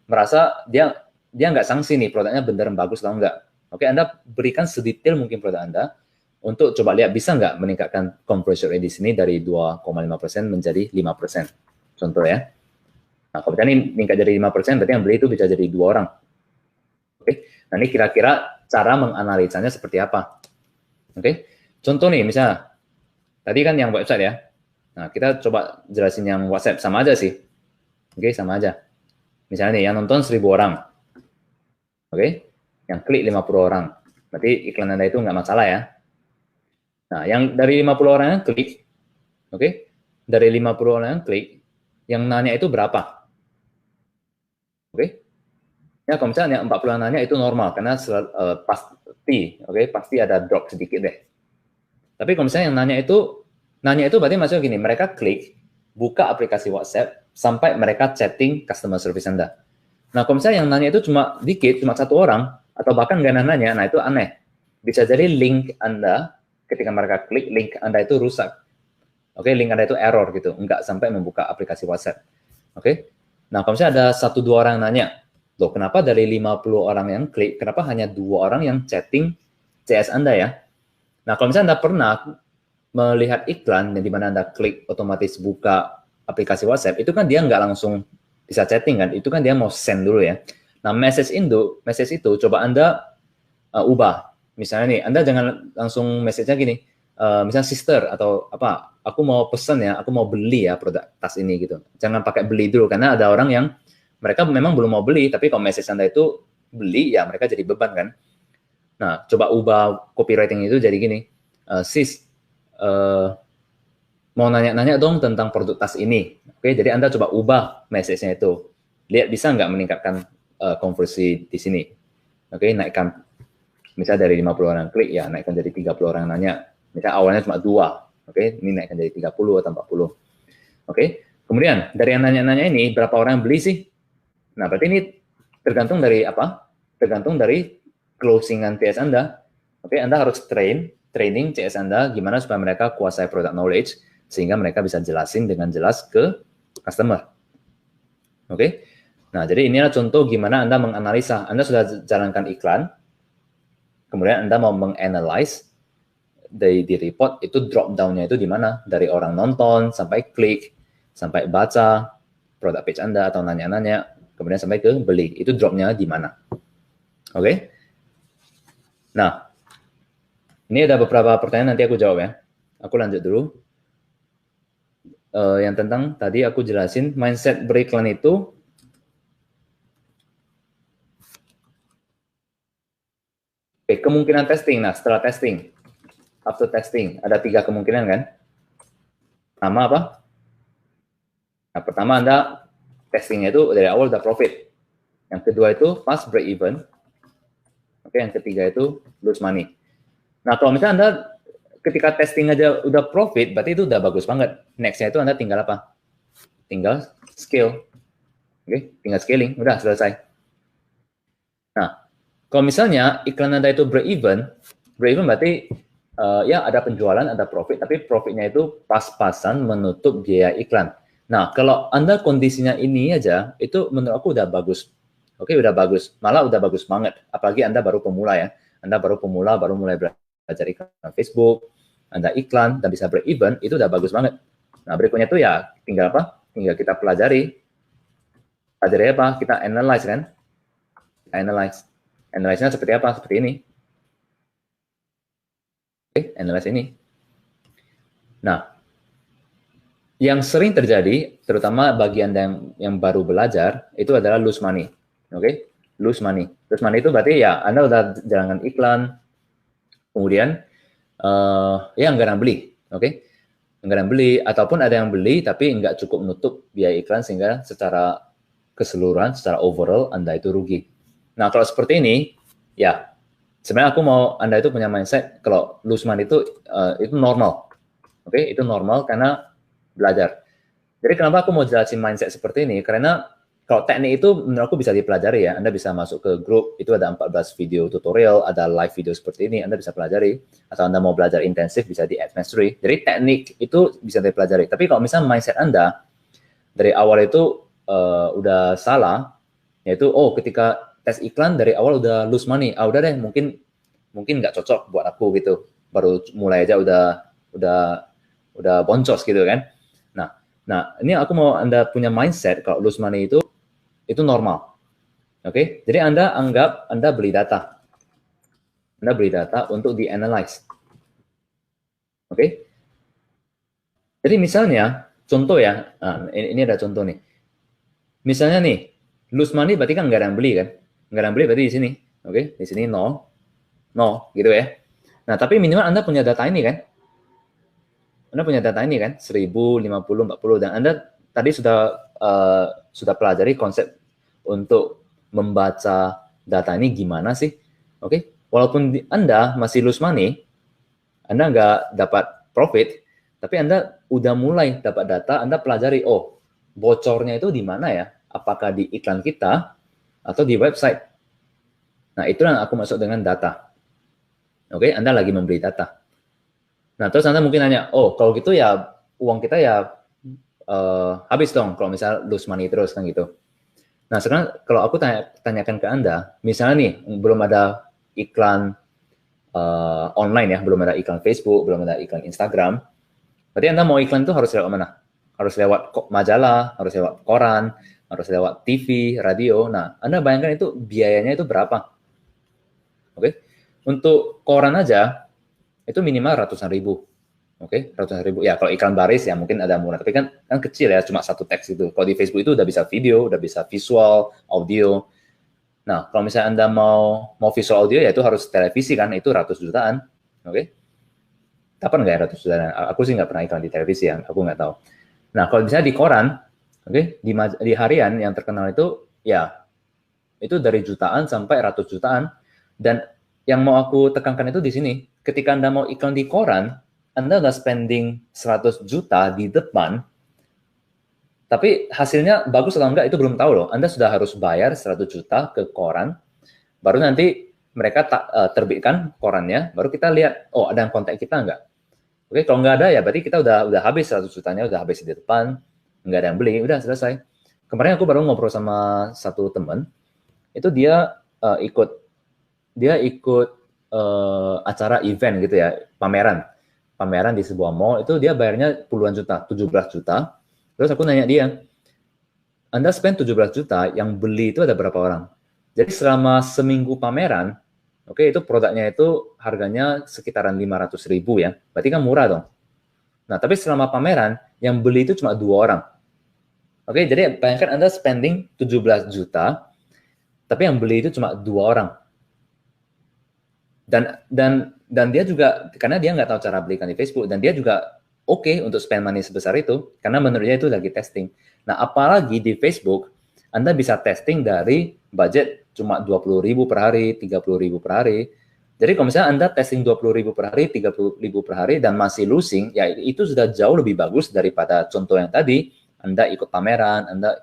[SPEAKER 1] merasa dia nggak sanksi nih, produknya beneran bagus atau enggak. Oke, Anda berikan sedetail mungkin produk Anda, untuk coba lihat bisa nggak meningkatkan conversion rate di sini dari 2,5% menjadi 5%. Contoh ya. Nah, kalau misalnya ini meningkat jadi 5%, berarti yang beli itu bisa jadi 2 orang. Oke, nah ini kira-kira cara menganalisanya seperti apa. Oke, contoh nih, misalnya, tadi kan yang website ya. Nah, kita coba jelasin yang WhatsApp, sama aja sih. Oke, sama aja. Misalnya nih, yang nonton 1.000 orang. Oke, yang klik 50 orang. Berarti iklan Anda itu nggak masalah ya. Nah, yang dari 50 orang yang klik, oke, dari 50 orang yang klik, yang nanya itu berapa? Oke, ya kalau misalnya 40 orang nanya itu normal, karena pasti ada drop sedikit deh. Tapi kalau misalnya yang nanya itu berarti maksudnya gini, mereka klik, buka aplikasi WhatsApp, sampai mereka chatting customer service Anda. Nah, kalau misalnya yang nanya itu cuma dikit, cuma 1 orang, atau bahkan nggak nanya, nah itu aneh. Bisa jadi link Anda, ketika mereka klik, link Anda itu rusak. Oke, link Anda itu error gitu, nggak sampai membuka aplikasi WhatsApp. Oke, nah kalau misalnya ada 1-2 orang yang nanya, loh kenapa dari 50 orang yang klik, kenapa hanya 2 orang yang chatting CS Anda ya? Nah, kalau misalnya Anda pernah melihat iklan yang dimana Anda klik otomatis buka aplikasi WhatsApp, itu kan dia nggak langsung bisa chatting kan, itu kan dia mau send dulu ya. Nah, message itu coba Anda ubah. Misalnya nih, Anda jangan langsung message-nya gini, misalnya sister atau apa, aku mau pesen ya, aku mau beli ya produk tas ini gitu. Jangan pakai beli dulu, karena ada orang yang mereka memang belum mau beli, tapi kalau message Anda itu beli, ya mereka jadi beban kan. Nah, coba ubah copywriting itu jadi gini, sis, mau nanya-nanya dong tentang produk tas ini. Oke, jadi Anda coba ubah message-nya itu. Lihat bisa nggak meningkatkan konversi di sini. Oke, naikkan. Misalnya dari 50 orang klik, ya naikkan jadi 30 orang nanya. Misalnya awalnya cuma 2. Oke, ini naikkan jadi 30 atau 40. Oke, kemudian dari yang nanya-nanya ini, berapa orang yang beli sih? Nah, berarti ini tergantung dari apa? Tergantung dari closingan CS Anda. Oke, Anda harus training CS Anda gimana supaya mereka kuasai product knowledge sehingga mereka bisa jelasin dengan jelas ke customer. Oke. Nah, jadi inilah contoh gimana Anda menganalisa. Anda sudah jalankan iklan, kemudian Anda mau menganalyze di report itu drop down-nya itu di mana? Dari orang nonton sampai klik, sampai baca produk page Anda atau nanya-nanya, kemudian sampai ke beli. Itu drop-nya di mana? Oke. Nah, Ini ada beberapa pertanyaan, nanti aku jawab ya. Aku lanjut dulu. Yang tentang tadi aku jelasin mindset beriklan itu kemungkinan testing. Nah, setelah testing, after testing, ada 3 kemungkinan kan? Pertama apa? Nah, pertama Anda testingnya itu dari awal udah profit. Yang kedua itu pas break even. Oke, yang ketiga itu lose money. Nah, kalau misalnya Anda ketika testing aja udah profit, berarti itu udah bagus banget. Next-nya itu Anda tinggal apa? Tinggal scale. Oke, tinggal scaling, udah selesai. Nah, kalau misalnya iklan Anda itu break even berarti ya ada penjualan, ada profit, tapi profitnya itu pas-pasan menutup biaya iklan. Nah, kalau Anda kondisinya ini aja, itu menurut aku udah bagus. Oke, udah bagus. Malah udah bagus banget. Apalagi Anda baru pemula ya. Anda baru pemula, baru mulai belajar iklan Facebook, Anda iklan, dan bisa break even, itu udah bagus banget. Nah, berikutnya itu ya tinggal apa? Tinggal kita pelajari. Pelajari apa? Kita analyze kan? Analyze. Analyze-nya seperti apa? Seperti ini. Oke, analyze ini. Nah, yang sering terjadi, terutama bagi Anda yang baru belajar, itu adalah lose money. Oke, lose money. Lose money itu berarti ya Anda udah jalankan iklan, kemudian ya anggaran beli. Oke, anggaran beli, ataupun ada yang beli tapi nggak cukup menutup biaya iklan sehingga secara keseluruhan, secara overall Anda itu rugi. Nah, kalau seperti ini, ya sebenarnya aku mau Anda itu punya mindset kalau lose money itu normal. Oke, itu normal karena belajar. Jadi kenapa aku mau jelasin mindset seperti ini? Karena kalau teknik itu menurut aku bisa dipelajari ya. Anda bisa masuk ke grup, itu ada 14 video tutorial, ada live video seperti ini, Anda bisa pelajari. Atau Anda mau belajar intensif, bisa di Ads Mastery. Jadi teknik itu bisa dipelajari. Tapi kalau misalnya mindset Anda dari awal itu udah salah, yaitu ketika tes iklan dari awal udah lose money, udah deh mungkin nggak cocok buat aku gitu. Baru mulai aja udah boncos gitu kan. Nah, ini aku mau Anda punya mindset kalau lose money itu normal. Oke? Jadi Anda anggap Anda beli data. Anda beli data untuk di-analyze. Oke? Jadi misalnya, contoh ya, ini ada contoh nih. Misalnya nih, lose money berarti kan nggak ada yang beli kan? Nggak ada yang beli berarti di sini. Oke? Di sini 0, gitu ya. Nah, tapi minimal Anda punya data ini kan? Anda punya data ini kan, 1000, 50, 40, dan Anda tadi sudah pelajari konsep untuk membaca data ini gimana sih. Oke, walaupun Anda masih lose money, Anda nggak dapat profit, tapi Anda udah mulai dapat data, Anda pelajari, bocornya itu di mana ya? Apakah di iklan kita atau di website? Nah, itu yang aku maksud dengan data. Oke, Anda lagi membeli data. Nah, terus Anda mungkin nanya, kalau gitu ya uang kita ya habis dong kalau misalnya lose money terus kan gitu. Nah, sekarang kalau aku tanyakan ke Anda, misalnya nih belum ada iklan online ya, belum ada iklan Facebook, belum ada iklan Instagram, berarti Anda mau iklan itu harus lewat mana? Harus lewat majalah, harus lewat koran, harus lewat TV, radio. Nah, Anda bayangkan itu biayanya itu berapa? Oke, untuk koran aja itu minimal ratusan ribu. Oke, ratusan ribu. Ya, kalau iklan baris ya mungkin ada murah, tapi kan kecil ya, cuma satu teks itu. Kalau di Facebook itu udah bisa video, udah bisa visual, audio. Nah, kalau misalnya Anda mau visual audio ya itu harus televisi kan, itu ratus jutaan. Oke. Kapan nggak ya ratus jutaan? Aku sih nggak pernah iklan di televisi ya, aku nggak tahu. Nah, kalau misalnya di koran, oke, di harian yang terkenal itu ya itu dari jutaan sampai ratus jutaan. Dan yang mau aku tekankan itu di sini, ketika Anda mau iklan di koran, Anda udah spending 100 juta di depan, tapi hasilnya bagus atau enggak itu belum tahu loh. Anda sudah harus bayar 100 juta ke koran, baru nanti mereka terbitkan korannya, baru kita lihat, ada yang kontak kita enggak. Oke, kalau nggak ada ya berarti kita udah habis 100 jutanya, udah habis di depan, nggak ada yang beli, udah selesai. Kemarin aku baru ngobrol sama satu teman, itu dia ikut acara event gitu ya, pameran di sebuah mall, itu dia bayarnya puluhan juta, 17 juta. Terus aku nanya dia, Anda spend 17 juta, yang beli itu ada berapa orang? Jadi selama seminggu pameran, Oke, itu produknya itu harganya sekitaran 500.000 ya. Berarti kan murah dong. Nah, tapi selama pameran, yang beli itu cuma 2 orang. Oke, jadi bayangkan Anda spending 17 juta, tapi yang beli itu cuma 2 orang. Dan dia juga, karena dia nggak tahu cara belikan di Facebook, dan dia juga oke untuk spend money sebesar itu, karena menurut dia itu lagi testing. Nah, apalagi di Facebook, Anda bisa testing dari budget cuma 20.000 per hari, 30.000 per hari. Jadi kalau misalnya Anda testing 20.000 per hari, 30.000 per hari, dan masih losing, ya itu sudah jauh lebih bagus daripada contoh yang tadi, Anda ikut pameran, Anda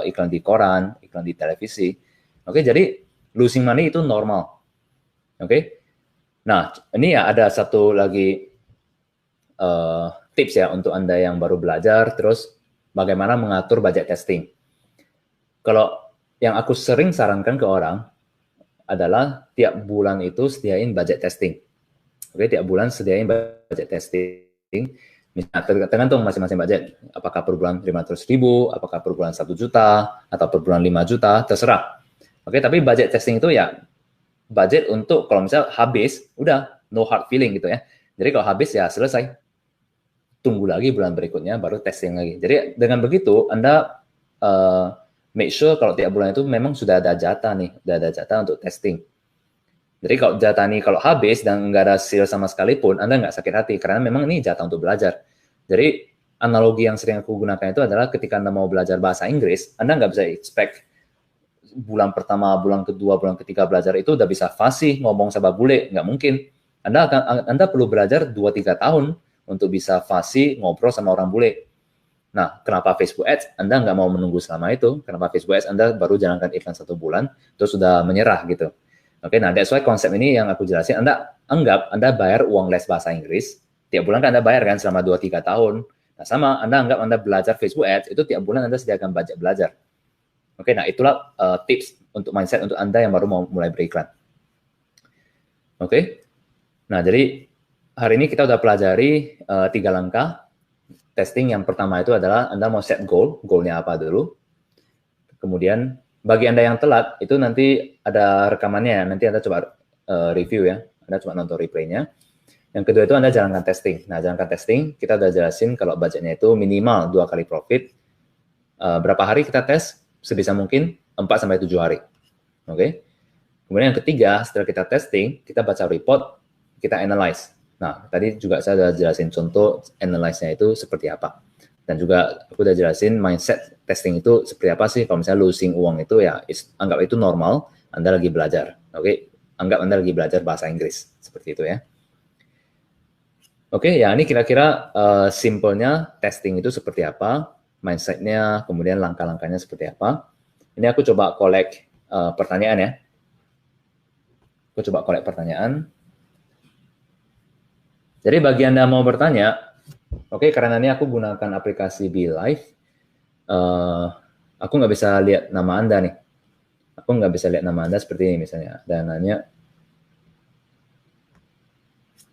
[SPEAKER 1] iklan di koran, iklan di televisi. Oke, jadi losing money itu normal. Oke, nah ini ya ada satu lagi tips ya untuk Anda yang baru belajar, terus bagaimana mengatur budget testing. Kalau yang aku sering sarankan ke orang adalah tiap bulan itu sediain budget testing. Oke, tiap bulan sediain budget testing. Misalnya tergantung masing-masing budget. Apakah per bulan 500.000, apakah per bulan 1 juta, atau per bulan 5 juta, terserah. Oke, tapi budget testing itu ya budget untuk kalau misalnya habis, udah no hard feeling gitu ya. Jadi kalau habis ya selesai. Tunggu lagi bulan berikutnya baru testing lagi. Jadi dengan begitu Anda make sure kalau tiap bulan itu memang sudah ada jatah nih, sudah ada jatah untuk testing. Jadi kalau jatah nih kalau habis dan nggak ada sale sama sekali pun, Anda nggak sakit hati karena memang ini jatah untuk belajar. Jadi analogi yang sering aku gunakan itu adalah ketika Anda mau belajar bahasa Inggris, Anda nggak bisa expect bulan pertama, bulan kedua, bulan ketiga belajar itu udah bisa fasih ngomong sama bule, nggak mungkin. Anda perlu belajar 2-3 tahun untuk bisa fasih ngobrol sama orang bule. Nah, kenapa Facebook Ads? Anda nggak mau menunggu selama itu. Kenapa Facebook Ads Anda baru jalankan iklan 1 bulan, terus sudah menyerah gitu. Oke, nah that's why konsep ini yang aku jelasin. Anda anggap Anda bayar uang les bahasa Inggris, tiap bulan kan Anda bayar kan selama 2-3 tahun. Nah, sama Anda anggap Anda belajar Facebook Ads, itu tiap bulan Anda sediakan budget belajar. Oke, nah itulah tips untuk mindset untuk Anda yang baru mau mulai beriklan. Oke, nah jadi hari ini kita udah pelajari 3 langkah testing. Yang pertama itu adalah Anda mau set goal-nya apa dulu. Kemudian bagi Anda yang telat, itu nanti ada rekamannya ya, nanti Anda coba review ya, Anda coba nonton replaynya. Yang kedua itu Anda jalankan testing. Nah, jalankan testing, kita udah jelasin kalau budgetnya itu minimal 2 kali profit. Berapa hari kita tes? Sebisa mungkin 4-7 hari. Oke. Kemudian yang ketiga, setelah kita testing, kita baca report, kita analyze. Nah, tadi juga saya sudah jelasin contoh analyze-nya itu seperti apa. Dan juga aku udah jelasin mindset testing itu seperti apa sih. Kalau misalnya losing uang itu ya anggap itu normal, Anda lagi belajar. Oke, anggap Anda lagi belajar bahasa Inggris. Seperti itu ya. Oke, ya ini kira-kira simpelnya testing itu seperti apa, mindset-nya, kemudian langkah-langkahnya seperti apa. Ini aku coba collect pertanyaan ya. Aku coba collect pertanyaan. Jadi bagi Anda mau bertanya, oke, karena ini aku gunakan aplikasi BeLive, aku nggak bisa lihat nama Anda nih. Aku nggak bisa lihat nama Anda seperti ini misalnya. Dan nanya,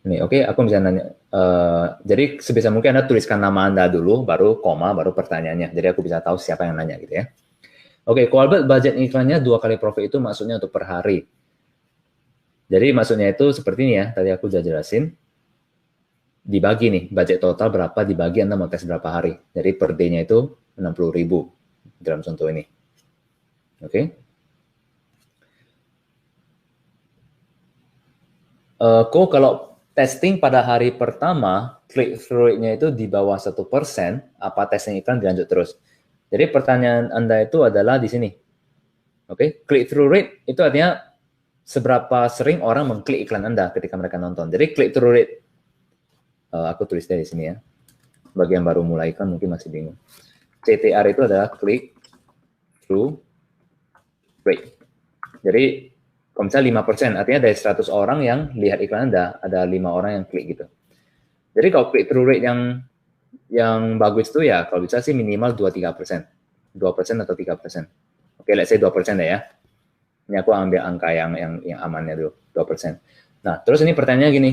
[SPEAKER 1] ini oke, aku bisa nanya. Jadi sebisa mungkin Anda tuliskan nama Anda dulu, baru koma, baru pertanyaannya. Jadi aku bisa tahu siapa yang nanya gitu ya. Oke, kalau budget iklannya 2 kali profit itu maksudnya untuk per hari. Jadi maksudnya itu seperti ini ya, tadi aku udah jelasin. Dibagi nih, budget total berapa, dibagi Anda mau tes berapa hari. Jadi per day-nya itu 60.000 dalam contoh ini. Oke. Kok kalau testing pada hari pertama, click-through rate-nya itu di bawah 1%, apa testing iklan dilanjut terus? Jadi pertanyaan Anda itu adalah di sini. Oke, click-through rate itu artinya seberapa sering orang mengklik iklan Anda ketika mereka nonton. Jadi click-through rate, aku tulis dari sini ya. Bagi yang baru mulai kan mungkin masih bingung. CTR itu adalah click-through rate. Jadi kalau misalnya 5%, artinya dari 100 orang yang lihat iklan Anda, ada 5 orang yang klik gitu. Jadi kalau click-through rate yang bagus itu ya, kalau bisa sih minimal 2-3%. 2% atau 3%. Oke, let's say 2% ya. Ini aku ambil angka yang amannya dulu, 2%. Nah, terus ini pertanyaannya gini,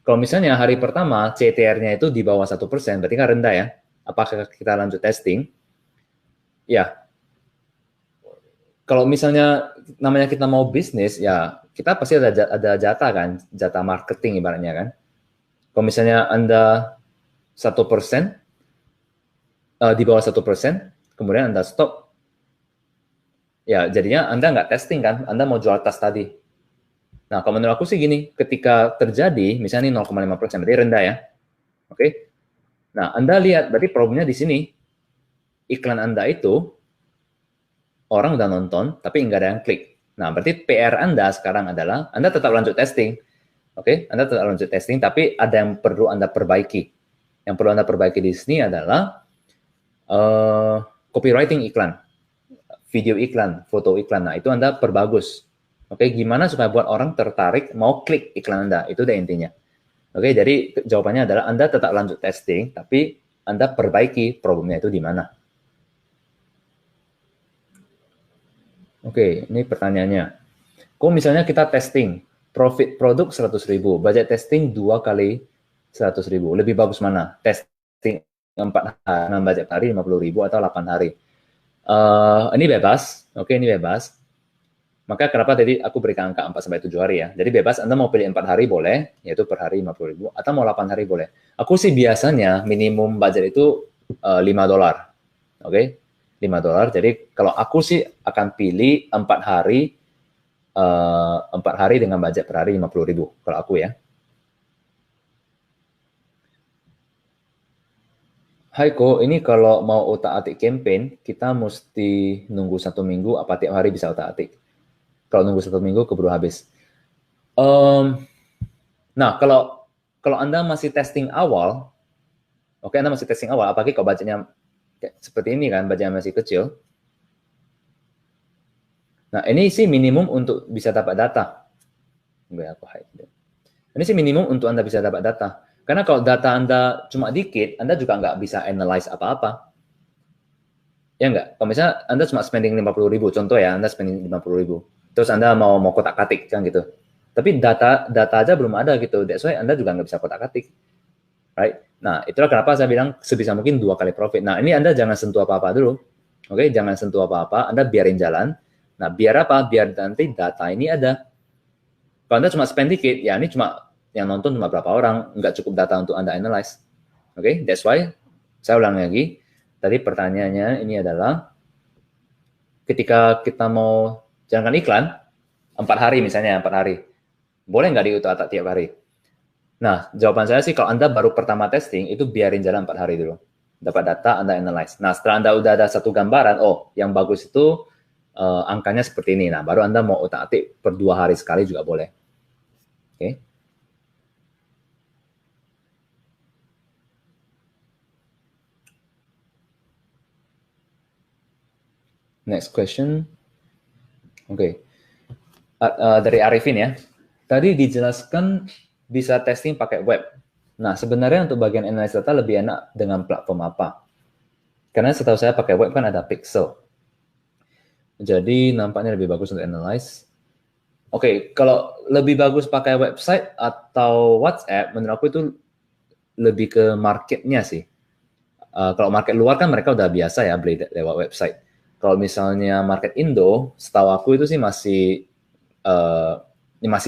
[SPEAKER 1] kalau misalnya hari pertama CTR-nya itu di bawah 1%, berarti kan rendah ya. Apakah kita lanjut testing? Ya, Kalau misalnya namanya kita mau bisnis, ya kita pasti ada jatah kan, jatah marketing ibaratnya kan. Kalau misalnya Anda 1%, di bawah 1%, kemudian Anda stop, ya jadinya Anda nggak testing kan, Anda mau jual tas tadi. Nah, kalau menurut aku sih gini, ketika terjadi, misalnya ini 0,5%, berarti rendah ya, oke? Nah, Anda lihat, berarti problemnya di sini, iklan Anda itu, orang udah nonton, tapi nggak ada yang klik. Nah, berarti PR Anda sekarang adalah, Anda tetap lanjut testing, oke? Anda tetap lanjut testing, tapi ada yang perlu Anda perbaiki. Yang perlu Anda perbaiki di sini adalah copywriting iklan, video iklan, foto iklan. Nah, itu Anda perbagus. Oke, gimana supaya buat orang tertarik mau klik iklan Anda? Itu udah intinya. Oke, jadi jawabannya adalah Anda tetap lanjut testing, tapi Anda perbaiki problemnya itu di mana. Oke, ini pertanyaannya. Kalau misalnya kita testing, profit produk 100.000, budget testing 2 kali 100.000, lebih bagus mana? Testing 4 hari, 6 budget hari 50.000 atau 8 hari? Ini bebas, oke, ini bebas. Maka kenapa tadi aku berikan angka 4-7 hari ya. Jadi bebas, Anda mau pilih 4 hari boleh, yaitu per hari 50.000, atau mau 8 hari boleh. Aku sih biasanya minimum budget itu $5. Oke, $5. Jadi kalau aku sih akan pilih 4 hari, 4 hari dengan budget per hari 50.000, kalau aku ya. Hai Ko, ini kalau mau otak-atik campaign, kita mesti nunggu 1 minggu, apa tiap hari bisa otak-atik? Kalau nunggu 1 minggu, keburu habis. Nah, kalau Anda masih testing awal, oke, Anda masih testing awal, apalagi kalau budgetnya seperti ini kan, budgetnya masih kecil. Nah, ini sih minimum untuk bisa dapat data. Ini sih minimum untuk Anda bisa dapat data. Karena kalau data Anda cuma dikit, Anda juga nggak bisa analyze apa-apa. Ya nggak? Kalau misalnya Anda cuma spending 50.000, contoh ya, Anda spending 50.000. Terus Anda mau kotak-katik, kan gitu. Tapi data aja belum ada gitu. That's why Anda juga nggak bisa kotak-katik. Right? Nah, itulah kenapa saya bilang sebisa mungkin 2 kali profit. Nah, ini Anda jangan sentuh apa-apa dulu. Oke, jangan sentuh apa-apa. Anda biarin jalan. Nah, biar apa? Biar nanti data ini ada. Kalau Anda cuma spend dikit, ya ini cuma yang nonton cuma berapa orang, nggak cukup data untuk Anda analyze. Oke, that's why saya ulang lagi. Tadi pertanyaannya ini adalah ketika kita mau jalankan iklan 4 hari misalnya, 4 hari. Boleh nggak diutak-atik tiap hari? Nah, jawaban saya sih kalau Anda baru pertama testing, itu biarin jalan 4 hari dulu. Dapat data, Anda analyze. Nah, setelah Anda udah ada satu gambaran, oh, yang bagus itu angkanya seperti ini. Nah, baru Anda mau utak-atik per 2 hari sekali juga boleh. Oke. Next question. Oke. Dari Arifin ya. Tadi dijelaskan bisa testing pakai web. Nah, sebenarnya untuk bagian analysis data lebih enak dengan platform apa? Karena setahu saya pakai web kan ada Pixel. Jadi nampaknya lebih bagus untuk analyze. Oke, kalau lebih bagus pakai website atau WhatsApp, menurut aku itu lebih ke marketnya sih. Kalau market luar kan mereka udah biasa ya beli lewat website. Kalau misalnya market Indo, setahu aku itu sih masih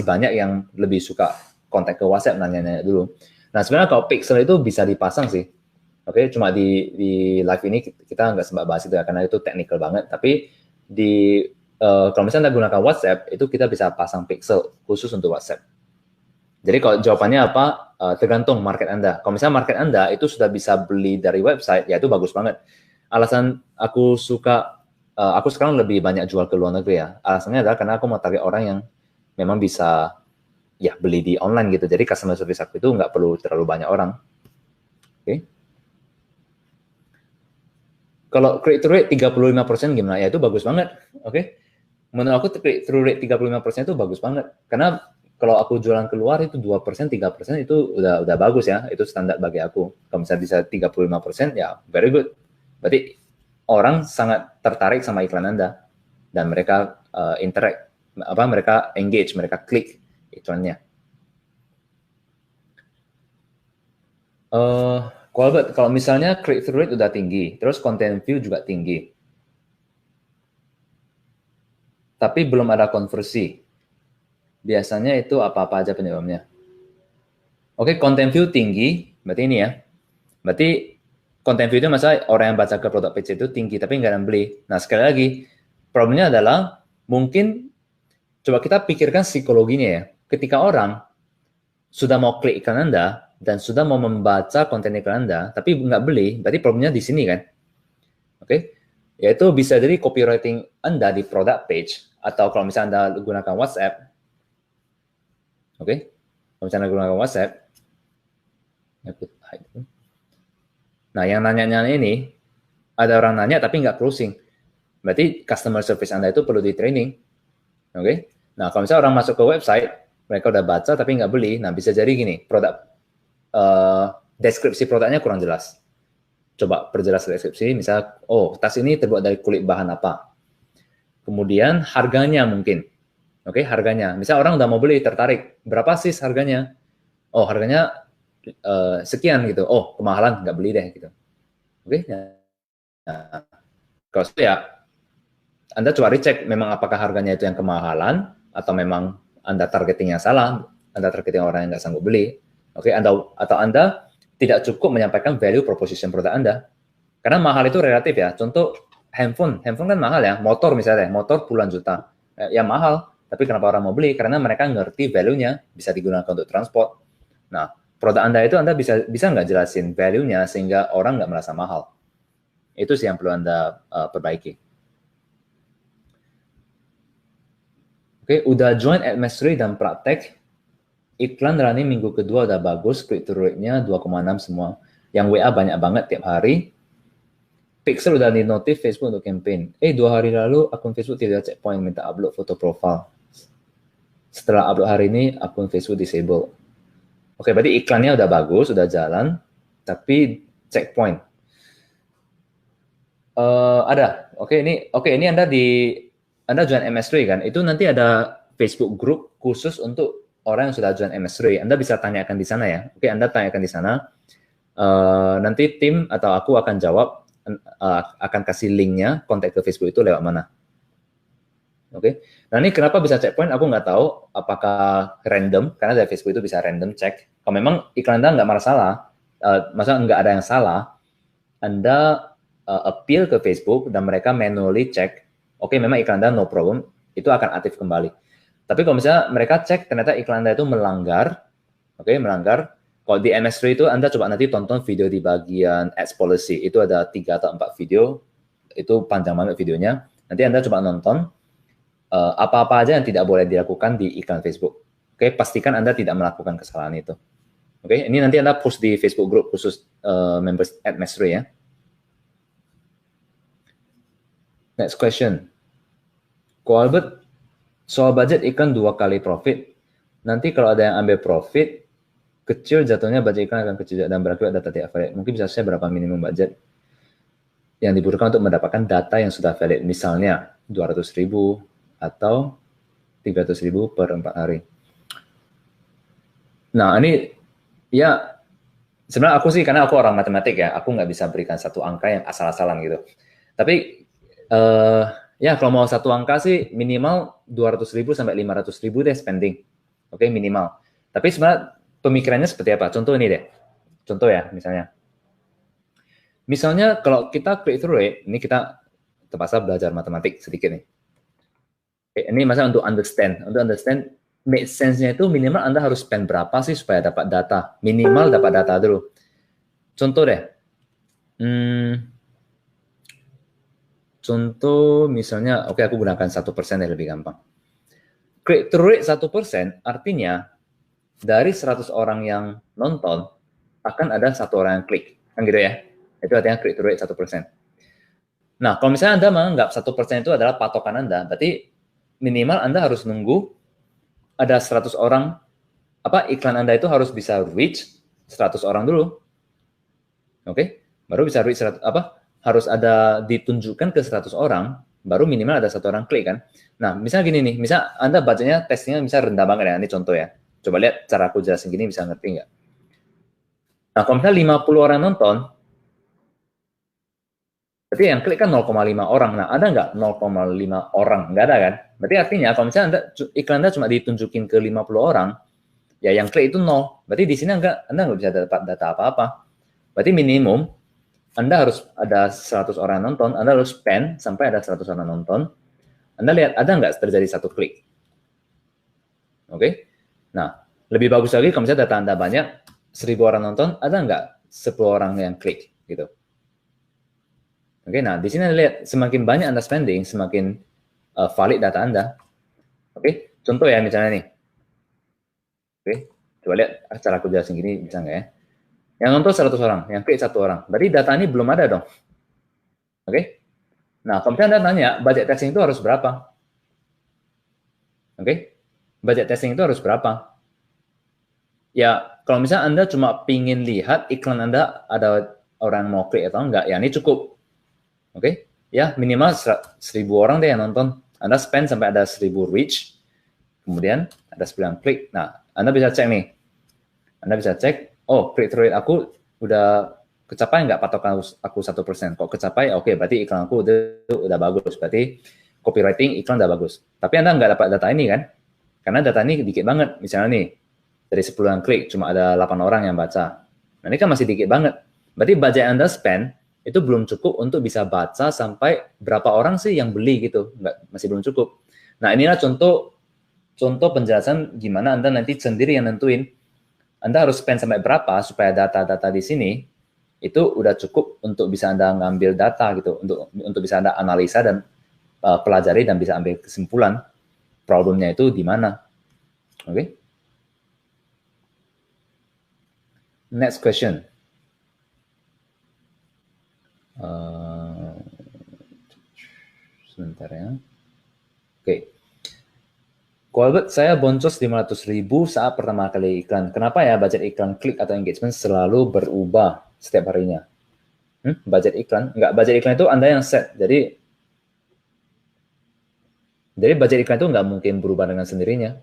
[SPEAKER 1] banyak yang lebih suka kontak ke WhatsApp nanya-nanya dulu. Nah, sebenarnya kalau Pixel itu bisa dipasang sih. Oke, cuma di live ini kita nggak sempat bahas itu ya, karena itu technical banget. Tapi kalau misalnya Anda gunakan WhatsApp, itu kita bisa pasang Pixel khusus untuk WhatsApp. Jadi kalau jawabannya apa, tergantung market Anda. Kalau misalnya market Anda itu sudah bisa beli dari website, ya itu bagus banget. Alasan aku sekarang lebih banyak jual ke luar negeri ya. Alasannya adalah karena aku mau target orang yang memang bisa ya beli di online gitu. Jadi customer service aku itu nggak perlu terlalu banyak orang. Oke. Kalau click through rate 35% gimana? Ya itu bagus banget. Oke. Menurut aku click through rate 35% itu bagus banget. Karena kalau aku jualan keluar itu 2%, 3% itu udah bagus ya. Itu standar bagi aku. Kalau misalnya bisa 35%, ya very good. Berarti orang sangat tertarik sama iklan Anda dan mereka interact, mereka engage, mereka klik iklannya. Kalau misalnya click through rate udah tinggi, terus content view juga tinggi. tapi belum ada konversi. Biasanya itu apa-apa aja penyebabnya. Oke, content view tinggi, berarti ini ya. Berarti content view itu masalah orang yang baca ke produk page itu tinggi, tapi nggak ada yang beli. Nah, sekali lagi, problemnya adalah mungkin, coba kita pikirkan psikologinya ya. Ketika orang sudah mau klik iklan Anda, dan sudah mau membaca konten iklan Anda, tapi nggak beli, berarti problemnya di sini kan. Oke, yaitu bisa jadi copywriting Anda di product page, atau kalau misalnya Anda gunakan WhatsApp, oke, kalau misalnya Anda gunakan WhatsApp, nah yang nanya-nanya ini, ada orang nanya tapi nggak closing, berarti customer service Anda itu perlu di training, oke. Nah kalau misalnya orang masuk ke website, mereka udah baca tapi nggak beli, nah bisa jadi gini, deskripsi produknya kurang jelas. Coba perjelas deskripsi, misalnya, oh tas ini terbuat dari kulit bahan apa. Kemudian harganya mungkin, oke, harganya. Misalnya orang udah mau beli, tertarik, berapa sih harganya? Oh harganya sekian gitu. Oh kemahalan, nggak beli deh gitu. Oke, nah, kalau ya Anda coba dicek memang apakah harganya itu yang kemahalan atau memang Anda targetingnya salah, Anda targeting orang yang nggak sanggup beli. Oke, atau Anda tidak cukup menyampaikan value proposition produk Anda. Karena mahal itu relatif ya. Contoh handphone kan mahal ya. Motor misalnya, motor puluhan juta. Ya mahal, tapi kenapa orang mau beli? Karena mereka ngerti value-nya, bisa digunakan untuk transport. Nah, produk Anda itu Anda bisa nggak jelasin value-nya sehingga orang nggak merasa mahal. Itu sih yang perlu Anda perbaiki. Oke, udah join at Mastery dan praktek. Iklan running minggu kedua udah bagus, click-through rate-nya 2,6 semua. Yang WA banyak banget tiap hari. Pixel udah di notif Facebook untuk campaign. 2 hari lalu akun Facebook tidak checkpoint minta upload foto profile. Setelah upload hari ini, akun Facebook disable. Oke, berarti iklannya udah bagus, udah jalan, tapi checkpoint. Ada. Oke, ini Anda join MS3 kan? Itu nanti ada Facebook group khusus untuk orang yang sudah join MS3. Anda bisa tanyakan di sana ya. Oke, Anda tanyakan di sana. Nanti tim atau aku akan jawab, akan kasih linknya, kontak ke Facebook itu lewat mana. Oke. Nah ini kenapa bisa checkpoint? Aku nggak tahu apakah random, karena dari Facebook itu bisa random check. Kalau memang iklan Anda nggak masalah, maksudnya nggak ada yang salah, Anda appeal ke Facebook dan mereka manually check, oke memang iklan Anda no problem, itu akan aktif kembali. Tapi kalau misalnya mereka cek ternyata iklan Anda itu melanggar, melanggar, kalau di MS3 itu Anda coba nanti tonton video di bagian ads policy, itu ada 3 atau 4 video, itu panjang banget videonya, nanti Anda coba nonton, apa-apa aja yang tidak boleh dilakukan di iklan Facebook. Oke, pastikan Anda tidak melakukan kesalahan itu. Oke, ini nanti Anda post di Facebook group khusus members at Mastery ya. Next question. Ko Albert, soal budget iklan 2 kali profit. Nanti kalau ada yang ambil profit, kecil jatuhnya budget iklan akan kecil dan berakibat data tidak valid. Mungkin bisa saya berapa minimum budget yang dibutuhkan untuk mendapatkan data yang sudah valid. Misalnya 200.000 atau 300.000 per 4 hari. Nah ini ya sebenarnya aku sih, karena aku orang matematik ya, aku nggak bisa berikan satu angka yang asal-asalan gitu. Tapi ya kalau mau satu angka sih minimal 200.000 sampai 500.000 deh spending. Oke, minimal. Tapi sebenarnya pemikirannya seperti apa? Contoh ini deh. Contoh ya, misalnya. Misalnya kalau kita click-through rate, ini kita terpaksa belajar matematik sedikit nih. Oke, ini masalah untuk understand. Untuk understand, make sense-nya itu minimal Anda harus spend berapa sih supaya dapat data. Minimal dapat data dulu. Contoh deh. Contoh misalnya, oke aku gunakan 1% yang lebih gampang. Click-through rate 1% artinya dari 100 orang yang nonton, akan ada 1 orang yang klik. Kan gitu ya? Itu artinya click-through rate 1%. Nah, kalau misalnya Anda menganggap 1% itu adalah patokan Anda, berarti minimal Anda harus nunggu ada 100 orang, iklan Anda itu harus bisa reach 100 orang dulu. Oke? Baru bisa reach 100, harus ada ditunjukkan ke 100 orang, baru minimal ada 1 orang klik kan. Nah, misalnya gini nih, misal Anda bacanya testingnya misalnya rendah banget ya, ini contoh ya. Coba lihat cara aku jelasin gini bisa ngerti nggak? Nah, kalau misalnya 50 orang nonton, Berarti yang klik kan 0,5 orang. Nah, ada nggak 0,5 orang? Nggak ada kan? Berarti artinya kalau misalnya iklan Anda cuma ditunjukin ke 50 orang, ya yang klik itu 0. Berarti di sini Anda nggak bisa dapat data apa-apa. Berarti minimum Anda harus ada 100 orang nonton, Anda harus spend sampai ada 100 orang nonton. Anda lihat ada nggak terjadi satu klik. Oke? Nah, lebih bagus lagi kalau misalnya data Anda banyak, 1000 orang nonton, ada nggak 10 orang yang klik gitu. Oke, nah di sini Anda lihat semakin banyak Anda spending, semakin valid data Anda. Oke, contoh ya misalnya nih. Oke, coba lihat cara aku jelasin gini bisa nggak ya? Yang nonton 100 orang, yang klik 1 orang. Berarti data ini belum ada dong. Oke? Nah, kalau misalnya Anda tanya, budget testing itu harus berapa? Oke? Budget testing itu harus berapa? Ya, kalau misalnya Anda cuma pingin lihat iklan Anda ada orang mau klik atau enggak, ya ini cukup. Oke? Ya, minimal 1000 orang deh yang nonton. Anda spend sampai ada 1000 reach, kemudian ada 9 klik. Nah, Anda bisa cek nih. Anda bisa cek, oh, click-through rate aku udah kecapai nggak patokan aku 1%. Kok kecapai, oke, berarti iklan aku udah bagus. Berarti copywriting iklan udah bagus. Tapi Anda nggak dapat data ini kan? Karena data ini dikit banget. Misalnya nih, dari 10 yang klik, cuma ada 8 orang yang baca. Nah, ini kan masih dikit banget. Berarti budget Anda spend, itu belum cukup untuk bisa baca sampai berapa orang sih yang beli gitu. Masih belum cukup. Nah, inilah contoh penjelasan gimana Anda nanti sendiri yang nentuin Anda harus spend sampai berapa supaya data-data di sini itu udah cukup untuk bisa Anda ngambil data gitu, untuk bisa Anda analisa dan pelajari dan bisa ambil kesimpulan problemnya itu di mana. Oke? Next question. Sebentar ya. Oke. Colbert, saya boncos 500.000 saat pertama kali iklan. Kenapa ya budget iklan klik atau engagement selalu berubah setiap harinya? Budget iklan? Enggak, budget iklan itu Anda yang set. Jadi budget iklan itu nggak mungkin berubah dengan sendirinya.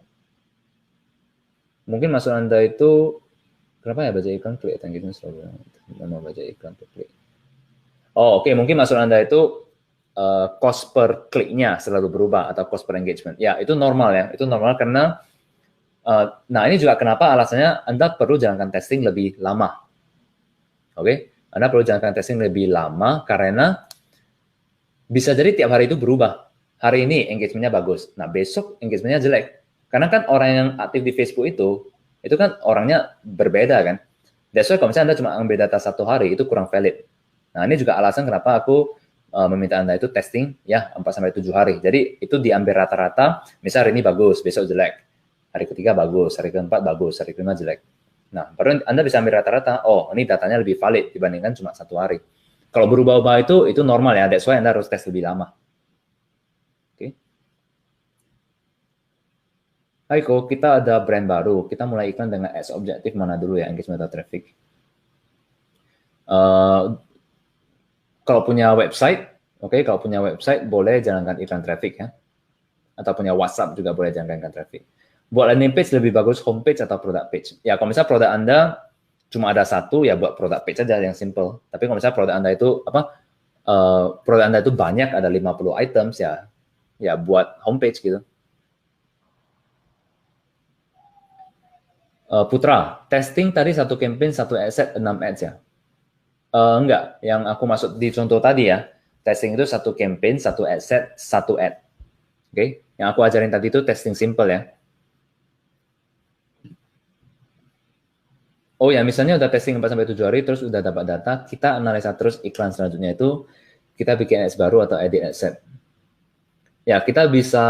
[SPEAKER 1] Mungkin maksud Anda itu, kenapa ya budget iklan klik atau engagement selalu nama budget iklan per klik? Oh, oke. Mungkin maksud Anda itu cost per kliknya selalu berubah atau cost per engagement. Ya, itu normal ya. Itu normal karena nah ini juga kenapa alasannya Anda perlu jalankan testing lebih lama. Oke? Anda perlu jalankan testing lebih lama karena bisa jadi tiap hari itu berubah. Hari ini engagementnya bagus. Nah, besok engagementnya jelek. Karena kan orang yang aktif di Facebook itu kan orangnya berbeda kan. That's why kalau misalnya Anda cuma ambil data 1 hari, itu kurang valid. Nah, ini juga alasan kenapa aku meminta Anda itu testing ya 4-7 hari. Jadi itu diambil rata-rata, misal hari ini bagus, besok jelek. Hari ketiga bagus, hari keempat bagus, hari kelima jelek. Nah, baru Anda bisa ambil rata-rata, oh ini datanya lebih valid dibandingkan cuma 1 hari. Kalau berubah-ubah itu normal ya, that's why Anda harus tes lebih lama. Oke. Hai Ko, kita ada brand baru. Kita mulai iklan dengan ads objektif mana dulu ya, engagement atau traffic? Kalau punya website, kalau punya website boleh jalankan iklan traffic ya. Atau punya WhatsApp juga boleh jalankan iklan traffic. Buat landing page lebih bagus homepage atau product page. Ya, kalau misalnya produk Anda cuma ada 1, ya buat product page aja yang simple. Tapi kalau misalnya produk Anda itu produk Anda itu banyak, ada 50 items ya buat homepage gitu. Putra, testing tadi 1 campaign, 1 asset, 6 ads ya? Enggak, yang aku maksud di contoh tadi ya, testing itu 1 campaign, 1 asset, 1 ad. Oke, yang aku ajarin tadi itu testing simple ya. Oh ya, misalnya udah testing 4-7 hari, terus udah dapat data, kita analisa terus iklan selanjutnya itu, kita bikin ads baru atau edit ad set. Ya, kita bisa...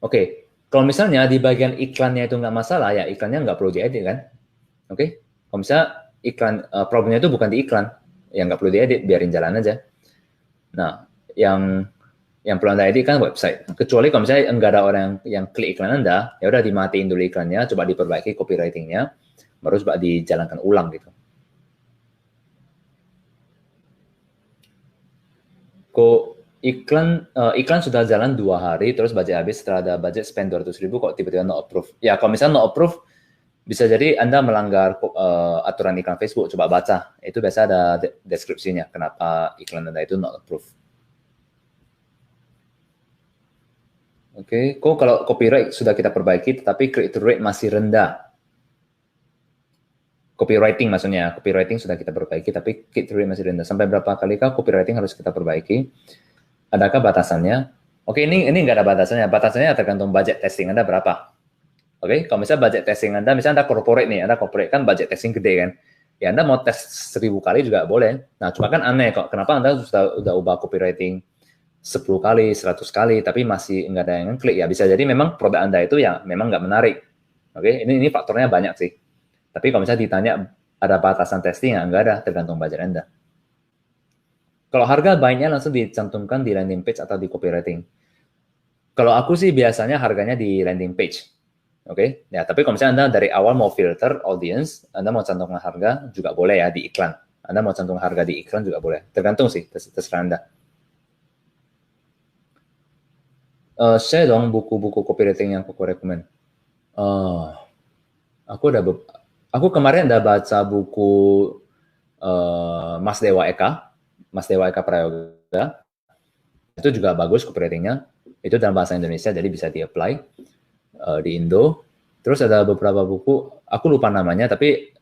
[SPEAKER 1] Oke, kalau misalnya di bagian iklannya itu nggak masalah, ya iklannya nggak perlu diedit kan? Oke, kalau misalnya iklan problemnya itu bukan di iklan, yang nggak perlu diedit, biarin jalan aja. Nah, yang perlu Anda edit kan website. Kecuali kalau misalnya nggak ada orang yang klik iklan Anda, ya udah dimatiin dulu iklannya, coba diperbaiki copywritingnya, baru coba dijalankan ulang gitu. Kok iklan sudah jalan 2 hari, terus budget habis setelah ada budget spend 200.000, kok tiba-tiba no approve? Ya, kalau misalnya no approve, bisa jadi Anda melanggar aturan iklan Facebook. Coba baca, itu biasa ada deskripsinya kenapa iklan Anda itu not approved. Oke, kok kalau copyright sudah kita perbaiki, tetapi click-through rate masih rendah. Copywriting maksudnya, copywriting sudah kita perbaiki, tapi click-through rate masih rendah. Sampai berapa kalikah copywriting harus kita perbaiki? Adakah batasannya? Oke, ini nggak ada batasannya. Batasannya tergantung budget testing Anda berapa. Oke, kalau misalnya budget testing Anda, misalnya Anda corporate nih, Anda corporate kan budget testing gede kan, ya Anda mau tes 1000 kali juga boleh. Nah, cuma kan aneh kok, kenapa Anda sudah ubah copywriting 10 kali, 100 kali, tapi masih nggak ada yang klik ya. Bisa jadi memang produk Anda itu ya memang nggak menarik. Oke, ini faktornya banyak sih. Tapi kalau misalnya ditanya ada batasan testing, ya nggak ada, tergantung budget Anda. Kalau harga baiknya langsung dicantumkan di landing page atau di copywriting. Kalau aku sih biasanya harganya di landing page. Oke, ya tapi kalau misalnya Anda dari awal mau filter audience, Anda mau cantumkan harga juga boleh ya di iklan. Anda mau cantumkan harga di iklan juga boleh. Tergantung sih, terserah Anda. Share dong buku-buku copywriting yang aku rekomend. Aku kemarin udah baca buku Mas Dewa Eka Prayoga. Itu juga bagus copywritingnya. Itu dalam bahasa Indonesia, jadi bisa di-apply di Indo. Terus ada beberapa buku, aku lupa namanya, tapi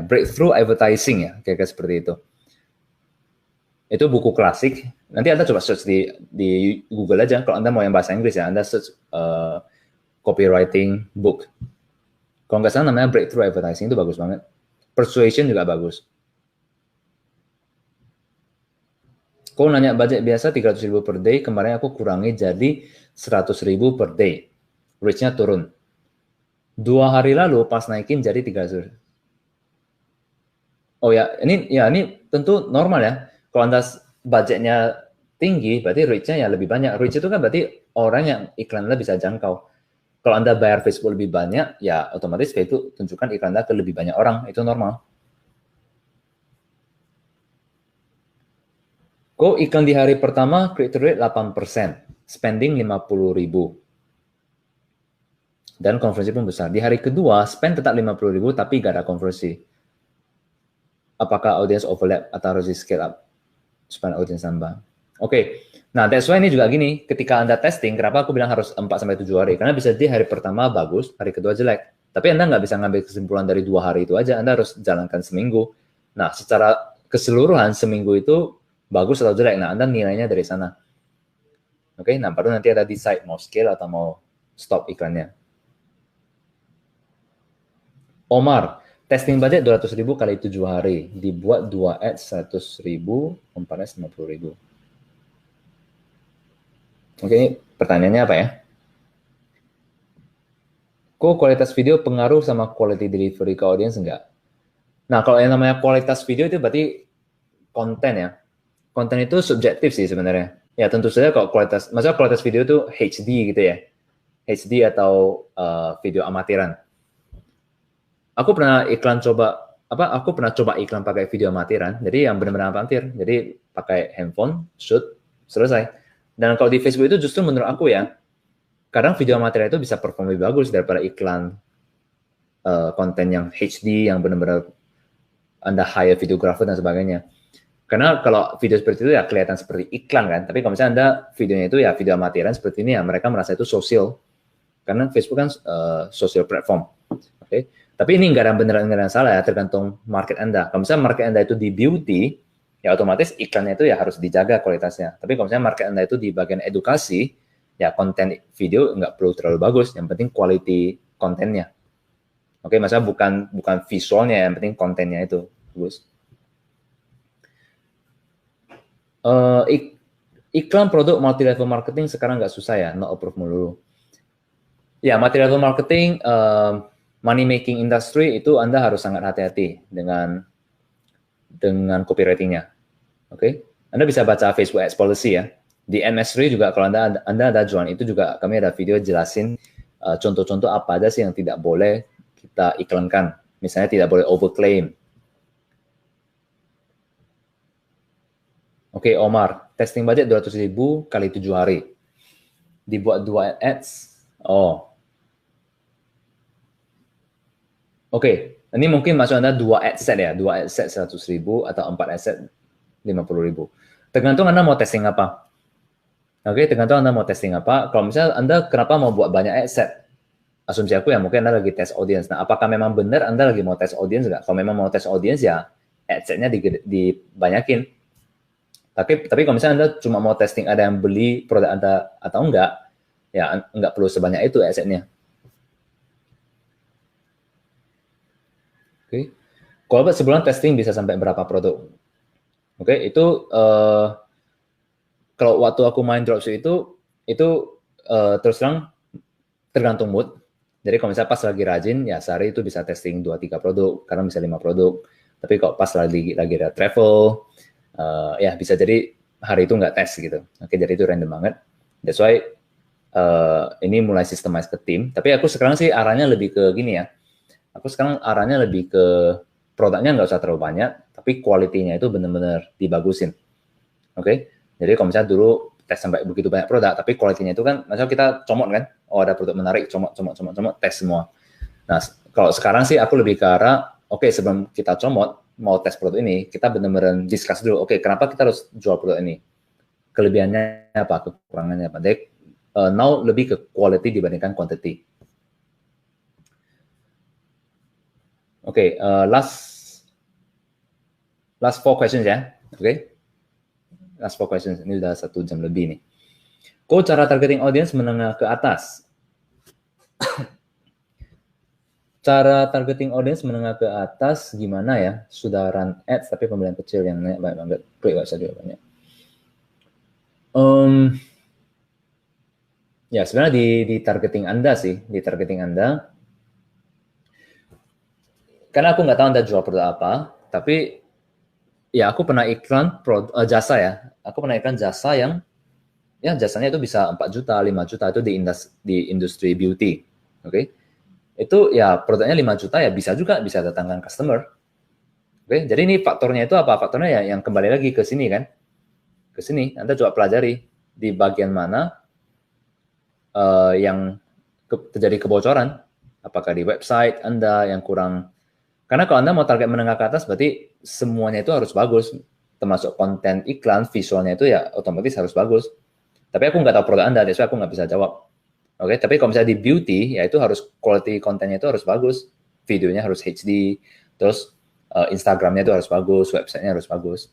[SPEAKER 1] breakthrough advertising ya, kayak seperti itu. Itu buku klasik. Nanti Anda coba search di Google aja. Kalau Anda mau yang bahasa Inggris ya, Anda search copywriting book. Kalau nggak salah namanya breakthrough advertising, itu bagus banget. Persuasion juga bagus. Kau nanya budget biasa 300.000 per day, kemarin aku kurangi jadi 100.000 per day. Reach-nya turun. 2 hari lalu pas naikin jadi 300. Oh ya, ini tentu normal ya. Kalau Anda budgetnya tinggi, berarti reach-nya ya lebih banyak. Reach itu kan berarti orang yang iklan Anda bisa jangkau. Kalau Anda bayar Facebook lebih banyak, ya otomatis Facebook tunjukkan iklan Anda ke lebih banyak orang. Itu normal. Kok iklan di hari pertama click-through rate 8%, spending 50.000. Dan konversi pun besar. Di hari kedua, spend tetap 50.000, tapi gak ada konversi. Apakah audience overlap atau harus di scale up? Spend audience nambah. Oke. Nah, that's why ini juga gini. Ketika Anda testing, kenapa aku bilang harus 4-7 hari? Karena bisa jadi hari pertama bagus, hari kedua jelek. Tapi Anda nggak bisa ngambil kesimpulan dari 2 hari itu aja. Anda harus jalankan seminggu. Nah, secara keseluruhan seminggu itu bagus atau jelek. Nah, Anda nilainya dari sana. Oke, nah baru nanti ada decide mau scale atau mau stop iklannya. Omar, testing budget 200.000 kali 7 hari. Dibuat 2 ads 100.000, 4 ads 50.000. Oke, pertanyaannya apa ya? Kok kualitas video pengaruh sama quality delivery ke audience enggak? Nah, kalau yang namanya kualitas video itu berarti konten ya. Konten itu subjektif sih sebenarnya. Ya tentu saja kalau maksudnya kualitas video itu HD gitu ya. HD atau video amatiran. Aku pernah coba iklan pakai video amatiran, jadi yang benar-benar amatir. Jadi pakai handphone, shoot, selesai. Dan kalau di Facebook itu justru menurut aku ya, kadang video amatiran itu bisa perform lebih bagus daripada iklan konten yang HD, yang benar-benar Anda hire videographer dan sebagainya. Karena kalau video seperti itu ya kelihatan seperti iklan kan, tapi kalau misalnya Anda videonya itu ya video amatiran seperti ini ya, mereka merasa itu sosial. Karena Facebook kan social platform. Oke. Tapi ini nggak ada beneran nggak ada salah ya, tergantung market Anda. Kalau misalnya market Anda itu di beauty, ya otomatis iklannya itu ya harus dijaga kualitasnya. Tapi kalau misalnya market Anda itu di bagian edukasi, ya konten video nggak perlu terlalu bagus, yang penting quality kontennya. Oke, maksudnya bukan visualnya, yang penting kontennya itu bagus. Iklan produk multi level marketing sekarang nggak susah ya, no approve melulu. Ya, multi level marketing, money making industry itu Anda harus sangat hati-hati dengan copywriting-nya. Oke? Anda bisa baca Facebook Ads Policy ya. Di MS3 juga kalau Anda ada join itu juga kami ada video jelasin contoh-contoh apa aja sih yang tidak boleh kita iklankan. Misalnya tidak boleh overclaim. Oke, Omar, testing budget 200.000 kali 7 hari. Dibuat 2 ads. Oh. Oke, ini mungkin maksud Anda 2 ad set ya, 2 ad set 100.000 atau 4 ad set 50.000. Tergantung Anda mau testing apa. Oke, tergantung Anda mau testing apa. Kalau misalnya Anda kenapa mau buat banyak ad set? Asumsi aku ya mungkin Anda lagi tes audience. Nah, apakah memang benar Anda lagi mau tes audience nggak? Kalau memang mau tes audience ya ad setnya dibanyakin. Tapi kalau misalnya Anda cuma mau testing ada yang beli produk Anda atau enggak, ya enggak perlu sebanyak itu ad setnya. Oke. Kalau buat sebulan testing bisa sampai berapa produk? Oke, itu kalau waktu aku main dropship itu terus terang tergantung mood. Jadi kalau misalnya pas lagi rajin, ya sehari itu bisa testing 2-3 produk, kadang bisa 5 produk. Tapi kalau pas lagi ada travel, ya bisa jadi hari itu nggak tes gitu. Oke, jadi itu random banget. That's why ini mulai systemize ke tim. Tapi aku sekarang sih arahnya lebih ke gini ya. Aku sekarang arahnya lebih ke produknya nggak usah terlalu banyak, tapi quality-nya itu benar-benar dibagusin. Oke, jadi kalau misalnya dulu tes sampai begitu banyak produk, tapi quality-nya itu kan, misalnya kita comot kan, oh ada produk menarik, comot, tes semua. Nah, kalau sekarang sih aku lebih ke arah, oke, sebelum kita comot, mau tes produk ini, kita benar-benar discuss dulu, oke, kenapa kita harus jual produk ini? Kelebihannya apa, kekurangannya apa? Jadi, now lebih ke quality dibandingkan quantity. Oke, last 4 questions ya, oke? Last 4 questions, ini udah 1 jam lebih nih. Kok cara targeting audience menengah ke atas? Cara targeting audience menengah ke atas gimana ya? Sudah run ads tapi pembelian kecil yang banyak banget. Klik website juga banyak. Ya sebenarnya di targeting Anda sih, di targeting Anda. Karena aku nggak tahu Anda jual produk apa, tapi ya aku pernah iklan jasa ya. Aku pernah iklan jasa yang ya jasanya itu bisa 4 juta, 5 juta itu di industri beauty. Oke. Itu ya produknya 5 juta ya bisa juga bisa datangkan customer. Oke, jadi ini faktornya itu apa? Faktornya ya yang kembali lagi ke sini kan. Ke sini, Anda coba pelajari di bagian mana yang terjadi kebocoran. Apakah di website Anda yang kurang. Karena kalau Anda mau target menengah ke atas berarti semuanya itu harus bagus. Termasuk konten iklan, visualnya itu ya otomatis harus bagus. Tapi aku nggak tahu produk Anda, jadi aku nggak bisa jawab. Oke, tapi kalau misalnya di beauty, ya itu harus quality kontennya itu harus bagus, videonya harus HD, terus Instagramnya itu harus bagus, websitenya harus bagus.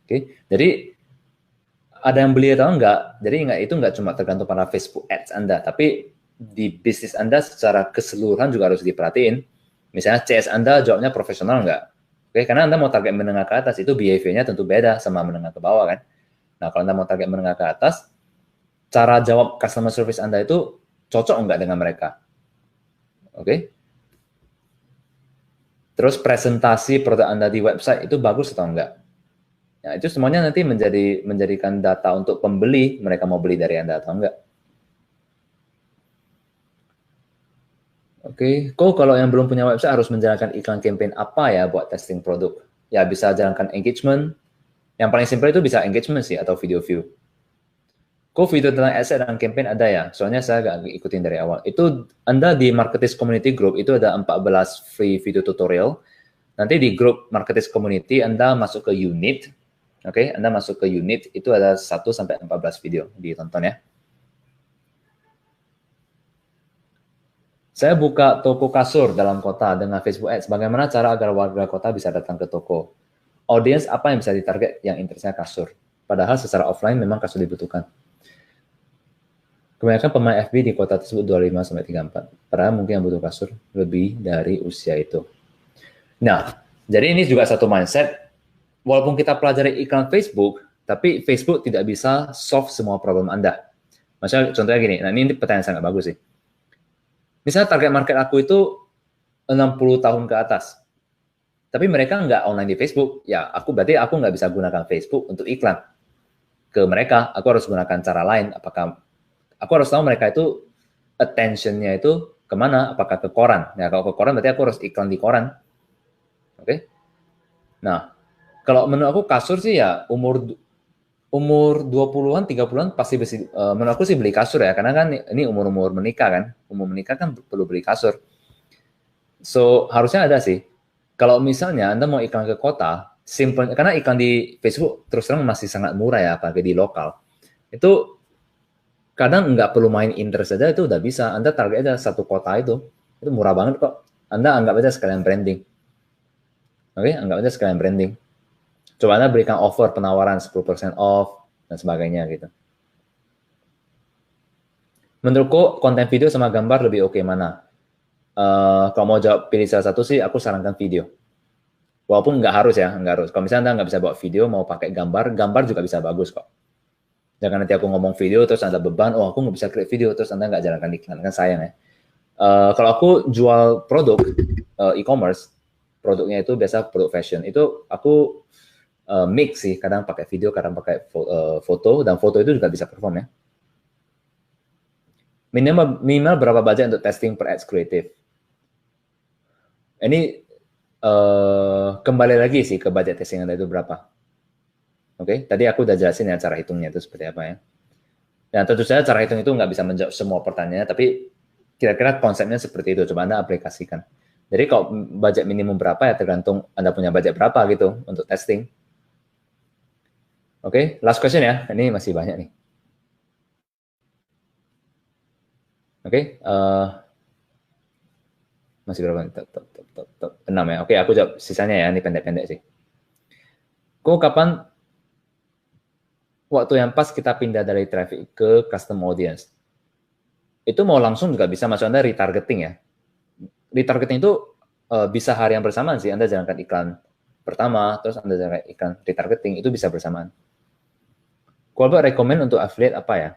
[SPEAKER 1] Oke, jadi ada yang beli atau enggak, jadi itu enggak cuma tergantung pada Facebook Ads Anda, tapi di bisnis Anda secara keseluruhan juga harus diperhatiin. Misalnya CS Anda jawabnya profesional enggak? Oke, karena Anda mau target menengah ke atas, itu behavior-nya tentu beda sama menengah ke bawah kan. Nah, kalau Anda mau target menengah ke atas, cara jawab customer service Anda itu cocok enggak dengan mereka? Oke. Terus presentasi produk Anda di website itu bagus atau enggak? Ya, itu semuanya nanti menjadikan data untuk pembeli, mereka mau beli dari Anda atau enggak. Oke, kok kalau yang belum punya website harus menjalankan iklan campaign apa ya buat testing produk? Ya bisa jalankan engagement. Yang paling simpel itu bisa engagement sih atau video view. Kok video tentang asset dan campaign ada ya? Soalnya saya nggak ikutin dari awal. Itu Anda di Marketers Community Group itu ada 14 free video tutorial. Nanti di grup Marketers Community Anda masuk ke unit. Oke, Anda masuk ke unit itu ada 1-14 video ditonton ya. Saya buka toko kasur dalam kota dengan Facebook Ads. Bagaimana cara agar warga kota bisa datang ke toko? Audience apa yang bisa ditarget yang interestnya kasur? Padahal secara offline memang kasur dibutuhkan. Kebanyakan pemain FB di kota tersebut 25-34. Padahal mungkin yang butuh kasur lebih dari usia itu. Nah, jadi ini juga satu mindset. Walaupun kita pelajari iklan Facebook, tapi Facebook tidak bisa solve semua problem Anda. Misalnya contohnya gini, nah ini pertanyaan sangat bagus sih. Misalnya target market aku itu 60 tahun ke atas. Tapi mereka nggak online di Facebook, ya berarti aku nggak bisa gunakan Facebook untuk iklan ke mereka. Aku harus gunakan cara lain. Apakah aku harus tahu mereka itu attention-nya itu kemana? Apakah ke koran? Ya kalau ke koran berarti aku harus iklan di koran. Oke? Nah, kalau menurut aku kasur sih ya umur 20-an, 30-an pasti menurut aku sih beli kasur ya, karena kan ini umur menikah kan. Umur menikah kan perlu beli kasur. So, harusnya ada sih. Kalau misalnya Anda mau iklan ke kota, simple, karena iklan di Facebook terus terang masih sangat murah ya, apalagi di lokal. Itu kadang nggak perlu main interest saja itu udah bisa. Anda target aja satu kota itu murah banget kok. Anda anggap aja sekalian branding. Oke, anggap aja sekalian branding. Coba Anda berikan offer penawaran 10% off dan sebagainya gitu. Menurutku konten video sama gambar lebih oke mana? Kalau mau jawab pilih salah satu sih, aku sarankan video. Walaupun nggak harus ya, nggak harus. Kalau misalnya Anda nggak bisa bawa video, mau pakai gambar, gambar juga bisa bagus kok. Jangan nanti aku ngomong video, terus Anda beban, oh aku nggak bisa create video, terus Anda nggak jalankan iklan, kan sayang ya. Kalau aku jual produk e-commerce, produknya itu biasa produk fashion, itu aku mix sih, kadang pakai video, kadang pakai foto, dan foto itu juga bisa perform ya. Minimal berapa budget untuk testing per ads kreatif? Ini kembali lagi sih ke budget testing Anda itu berapa. Oke, tadi aku udah jelasin ya cara hitungnya itu seperti apa ya. Dan tentu saja cara hitung itu nggak bisa menjawab semua pertanyaan, tapi kira-kira konsepnya seperti itu. Coba Anda aplikasikan. Jadi kalau budget minimum berapa ya tergantung Anda punya budget berapa gitu untuk testing. Oke, last question ya. Ini masih banyak nih. Oke, masih berapa? 6 ya. Oke, aku jawab sisanya ya. Ini pendek-pendek sih. Kok kapan waktu yang pas kita pindah dari traffic ke custom audience? Itu mau langsung juga bisa, maksud Anda retargeting ya. Retargeting itu bisa hari yang bersamaan sih. Anda jalankan iklan pertama, terus Anda jalankan iklan retargeting, itu bisa bersamaan. Kalau rekomend untuk affiliate apa ya?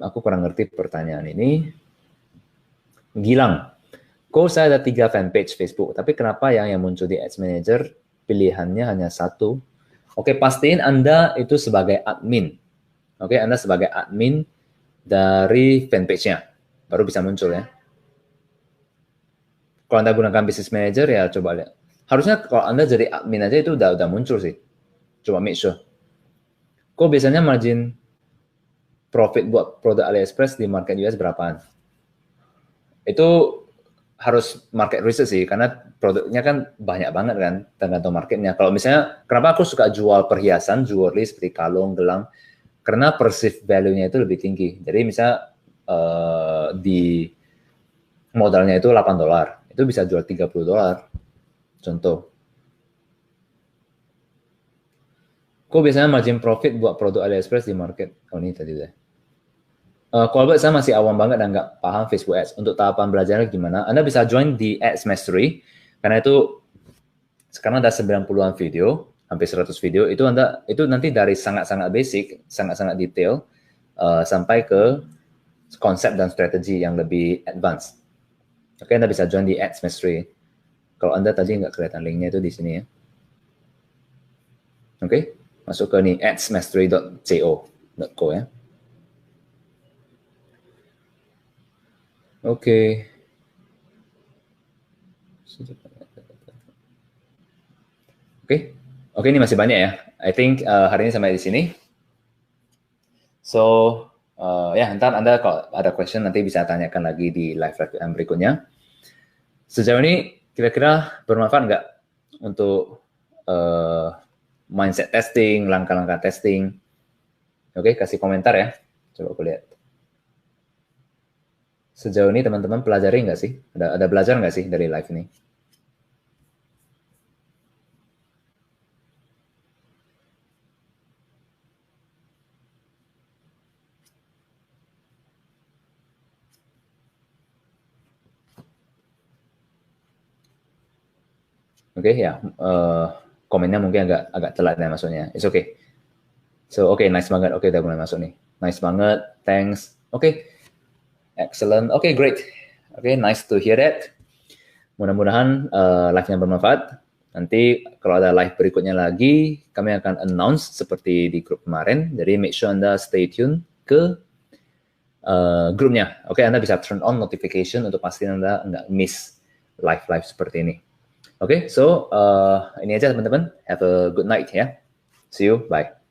[SPEAKER 1] Aku kurang ngerti pertanyaan ini. Gilang, kok saya ada 3 fanpage Facebook, tapi kenapa yang muncul di Ads Manager pilihannya hanya 1? Oke, pastiin Anda itu sebagai admin. Oke, Anda sebagai admin dari fanpage-nya, baru bisa muncul ya. Kalau Anda gunakan Business Manager ya coba lihat. Harusnya kalau Anda jadi admin aja itu udah muncul sih. Coba make sure. Kok biasanya margin profit buat produk AliExpress di market US berapaan? Itu harus market research sih, karena produknya kan banyak banget kan, tergantung marketnya. Kalau misalnya, kenapa aku suka jual perhiasan, jewelry seperti kalung, gelang, karena perceived value-nya itu lebih tinggi. Jadi misalnya di modalnya itu $8, itu bisa jual $30. Contoh. Kok biasanya margin profit buat produk AliExpress di market? Oh ini tadi deh. Kalau saya masih awam banget dan nggak paham Facebook Ads. Untuk tahapan belajarnya gimana? Anda bisa join di Ads Mastery, karena itu sekarang ada 90-an video, hampir 100 video. Itu nanti dari sangat-sangat basic, sangat-sangat detail, sampai ke konsep dan strategi yang lebih advance. Oke, Anda bisa join di Ads Mastery. Kalau Anda tadi nggak kelihatan linknya itu di sini ya. Oke, masuk ke nih adsmastery.co ya. Oke. Oke, ini masih banyak ya. I think hari ini sampai di sini. So, ya ntar Anda kalau ada question nanti bisa tanyakan lagi di live yang berikutnya. Sejauh ini kira-kira bermanfaat nggak untuk mindset testing, langkah-langkah testing? Oke, kasih komentar ya. Coba aku lihat. Sejauh ini teman-teman pelajari nggak sih? Ada belajar nggak sih dari live ini? Oke, ya. Komennya mungkin agak telat ya masuknya. It's okay. So, oke, nice banget. Oke, udah mulai masuk nih. Nice banget. Thanks. Oke. Excellent. Oke, great. Oke, nice to hear that. Mudah-mudahan live-nya bermanfaat. Nanti kalau ada live berikutnya lagi, kami akan announce seperti di grup kemarin. Jadi make sure Anda stay tune ke grupnya. Oke, Anda bisa turn on notification untuk pastiin Anda nggak miss live-live seperti ini. Oke, so ini aja teman-teman. Have a good night ya. See you. Bye.